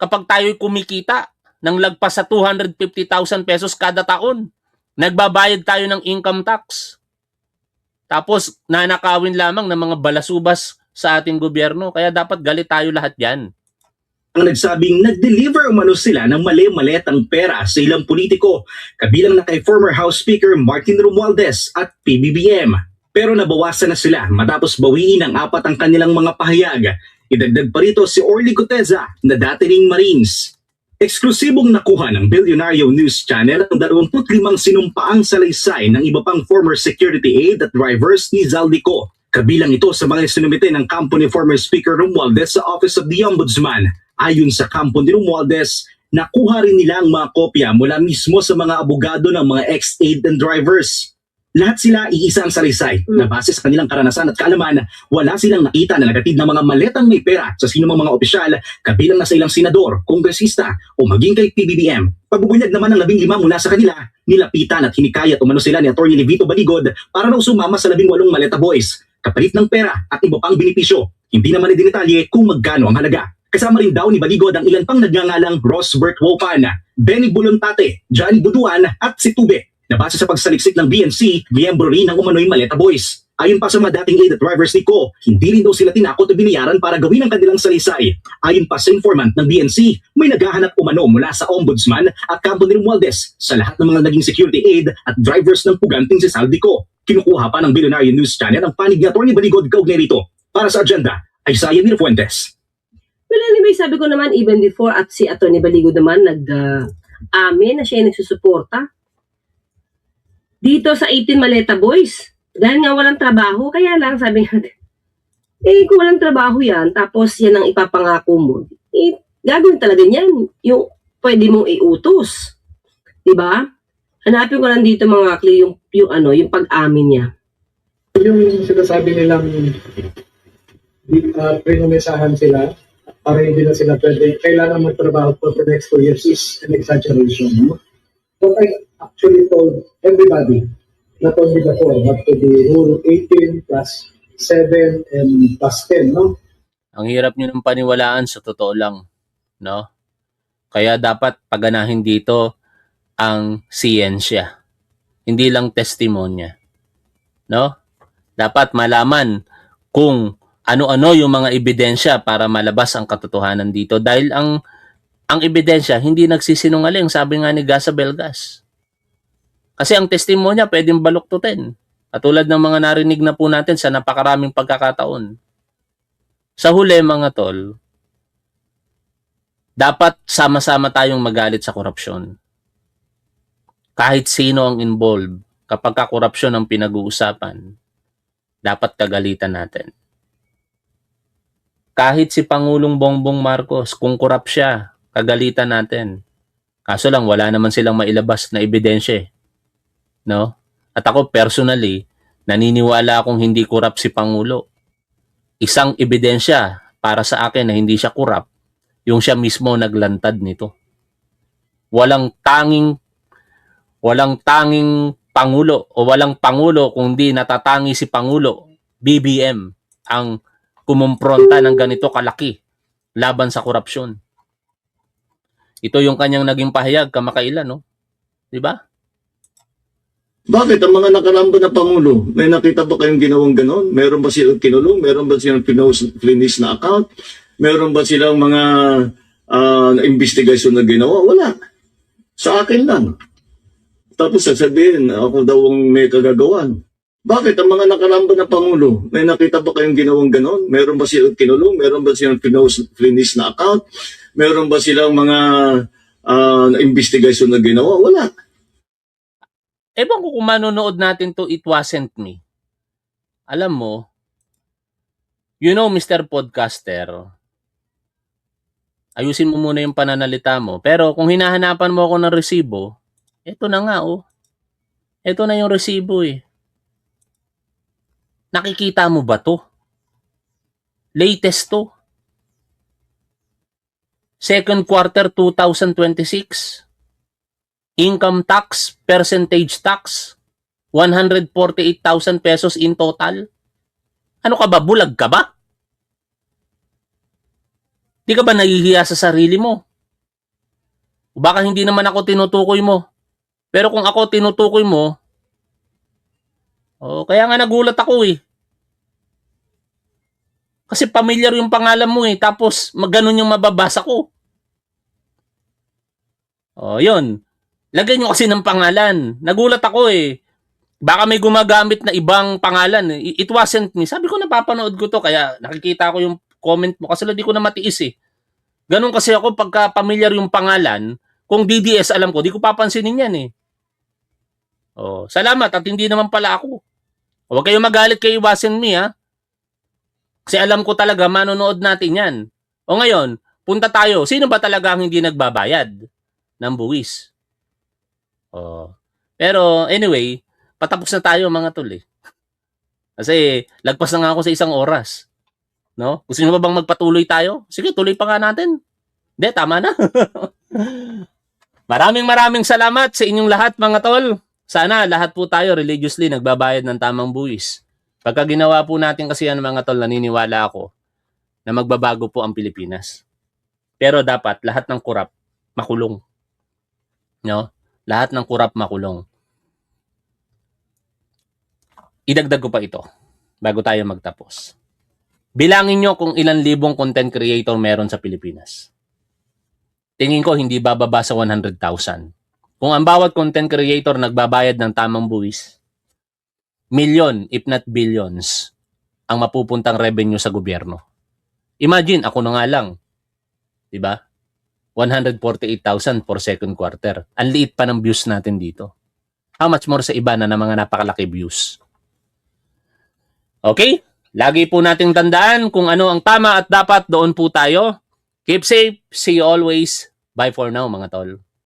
kapag tayo'y kumikita ng lagpas sa 250,000 pesos kada taon, nagbabayad tayo ng income tax. Tapos nanakawin lamang ng mga balasubas sa ating gobyerno. Kaya dapat galit tayo lahat yan. Ang nagsabing nag-deliver umano sila ng mali-maletang pera sa ilang politiko, kabilang na kay former House Speaker Martin Romualdez at PBBM. Pero nabawasan na sila matapos bawiin ng 4 ang kanilang mga pahayag. Idagdag pa rito si Orly Guteza na dati ring Marines. Eksklusibong nakuha ng Billionario News Channel ang 25 sinumpaang salaysay ng iba pang former security aid at drivers ni Zaldico. Kabilang ito sa mga sinumite ng kampo ni former Speaker Romualdez sa Office of the Ombudsman. Ayon sa kampo ni Romualdez, nakuha rin nila ang mga kopya mula mismo sa mga abogado ng mga ex-aid and drivers. Lahat sila iisa ang salaysay na base sa kanilang karanasan at kaalaman, wala silang nakita na nagatid ng mga maletang may pera sa sinumang mga opisyal, kabilang na sa ilang senador, kongresista o maging kay PBBM. Pagbubunyag naman ng 15 mula sa kanila, nilapitan at hinikayat umano sila ni Atty. Levito Baligod para raw sumama sa 18 maleta boys, kapalit ng pera at iba pang benepisyo. Hindi naman idinitalye kung magkano ang halaga. Kasama rin daw ni Baligod ang ilan pang nagngangalang Rosbert Wopan, Benny Bulontate, Johnny Buduan at si Tube. na base sa pagsaliksik ng BNC, miyembro rin ng umano'y Maleta Boys. Ayon pa sa mga dating aid at drivers ni Ko, hindi rin daw sila tinakot o binayaran para gawin ang kanilang salaysay. Ayon pa sa informant ng BNC, may naghahanap umano mula sa Ombudsman at kampo ni Romualdez sa lahat ng mga naging security aid at drivers ng puganting si Zaldico. Kinukuha pa ng Billionaire News Channel ang panig ni Atty. Baligod kaugnay rito. Para sa agenda, Isaiah Mirafuentes. Well, anyway, sabi ko naman, even before at si Atty. Baligod naman amin na siya ay nagsusuporta dito sa 18 Maleta Boys. Dahil nga walang trabaho, kaya lang sabi nga, kung walang trabaho yan, tapos yan ang ipapangako mo, gagawin talaga niyan, yung pwede mong iutos. Diba? Hanapin ko lang dito mga kli, yung pag-amin niya. Yung sinasabi nilang prenomesahan sila, para hindi na sila pwede, kailangan magtrabaho for the next 2 years is an exaggeration. No? What I actually told everybody, not only the 4, but to the rule 18 plus 7 and plus 10, no? Ang hirap nyo ng paniwalaan sa totoo lang, no? Kaya dapat paganahin dito ang siyensya, hindi lang testimonya, no? Dapat malaman kung ano-ano yung mga ebidensya para malabas ang katotohanan dito dahil ang ebidensya hindi nagsisinungaling, sabi nga ni Gasa Belgas. Kasi ang testimonya pwedeng baluktutin. Katulad ng mga narinig na po natin sa napakaraming pagkakataon. Sa huli mga tol, dapat sama-sama tayong magalit sa korupsyon. Kahit sino ang involved, kapag korupsyon ang pinag-uusapan, dapat kagalitan natin. Kahit si Pangulong Bongbong Marcos, kung korap siya, kagalitan natin. Kaso lang, wala naman silang mailabas na ebidensya. No? At ako personally, naniniwala akong hindi korap si Pangulo. Isang ebidensya para sa akin na hindi siya korap, yung siya mismo naglantad nito. Walang tanging Pangulo o walang Pangulo kundi natatangi si Pangulo, BBM, ang kumumpronta ng ganito kalaki laban sa korupsyon. Ito yung kanyang naging pahayag kamakailan, no? Di ba? Bakit ang mga nakaramba na Pangulo, may nakita ba kayong ginawang ganon? Meron ba silang kinulong? Meron ba silang finish na account? Meron ba silang mga investigation na ginawa? Wala. Sa akin lang. Tapos sasabihin, ako daw ang may kagagawan. Bakit ang mga nakaramba na Pangulo, may nakita ba kayong ginawang ganon? Meron ba silang kinulong? Meron ba silang finish na account? Meron ba silang mga investigation na ginawa? Wala. Ewan ko kung manonood natin to It Wasn't Me. Alam mo, you know, Mr. Podcaster, ayusin mo muna yung pananalita mo. Pero kung hinahanapan mo ako ng resibo, eto na nga, oh. Eto na yung resibo, eh. Nakikita mo ba to? Latest to. Second quarter 2026. Income tax, percentage tax, 148,000 pesos in total. Ano ka ba? Bulag ka ba? Di ka ba nahihiya sa sarili mo? O baka hindi naman ako tinutukoy mo. Pero kung ako tinutukoy mo, kaya nga nagulat ako eh. Kasi familiar yung pangalan mo eh. Tapos maganon yung mababasa ko. Yun. Lagay nyo kasi ng pangalan. Nagulat ako eh. Baka may gumagamit na ibang pangalan. It wasn't me. Sabi ko napapanood ko to. Kaya nakikita ko yung comment mo. Kasi hindi ko na matiis eh. Ganun kasi ako pagka familiar yung pangalan. Kung DDS alam ko, di ko papansinin yan eh. Salamat at hindi naman pala ako. Huwag kayong magalit kay It Wasn't Me ha. Kasi alam ko talaga manonood natin yan. Ngayon, punta tayo. Sino ba talaga ang hindi nagbabayad ng buwis? Pero anyway, patapos na tayo mga tol eh. Kasi lagpas na nga ako sa 1 oras. No? Gusto nyo ba bang magpatuloy tayo? Sige, tuloy pa nga natin. Hindi, tama na. Maraming salamat sa inyong lahat mga tol. Sana lahat po tayo religiously nagbabayad ng tamang buwis. Pagka ginawa po natin kasi yan mga tol, naniniwala ako na magbabago po ang Pilipinas. Pero dapat lahat ng korap makulong. No? Lahat ng korap makulong. idagdag ko pa ito bago tayo magtapos. Bilangin nyo kung ilan libong content creator meron sa Pilipinas. Tingin ko hindi bababa sa 100,000. Kung ang bawat content creator nagbabayad ng tamang buwis, milyon if not billions ang mapupuntang revenue sa gobyerno. Imagine, ako na nga lang. Diba? 148,000 for second quarter. Ang liit pa ng views natin dito. How much more sa iba na ng mga napakalaki views? Okay? Lagi po nating tandaan kung ano ang tama at dapat, doon po tayo. Keep safe. See you always. Bye for now, mga tol.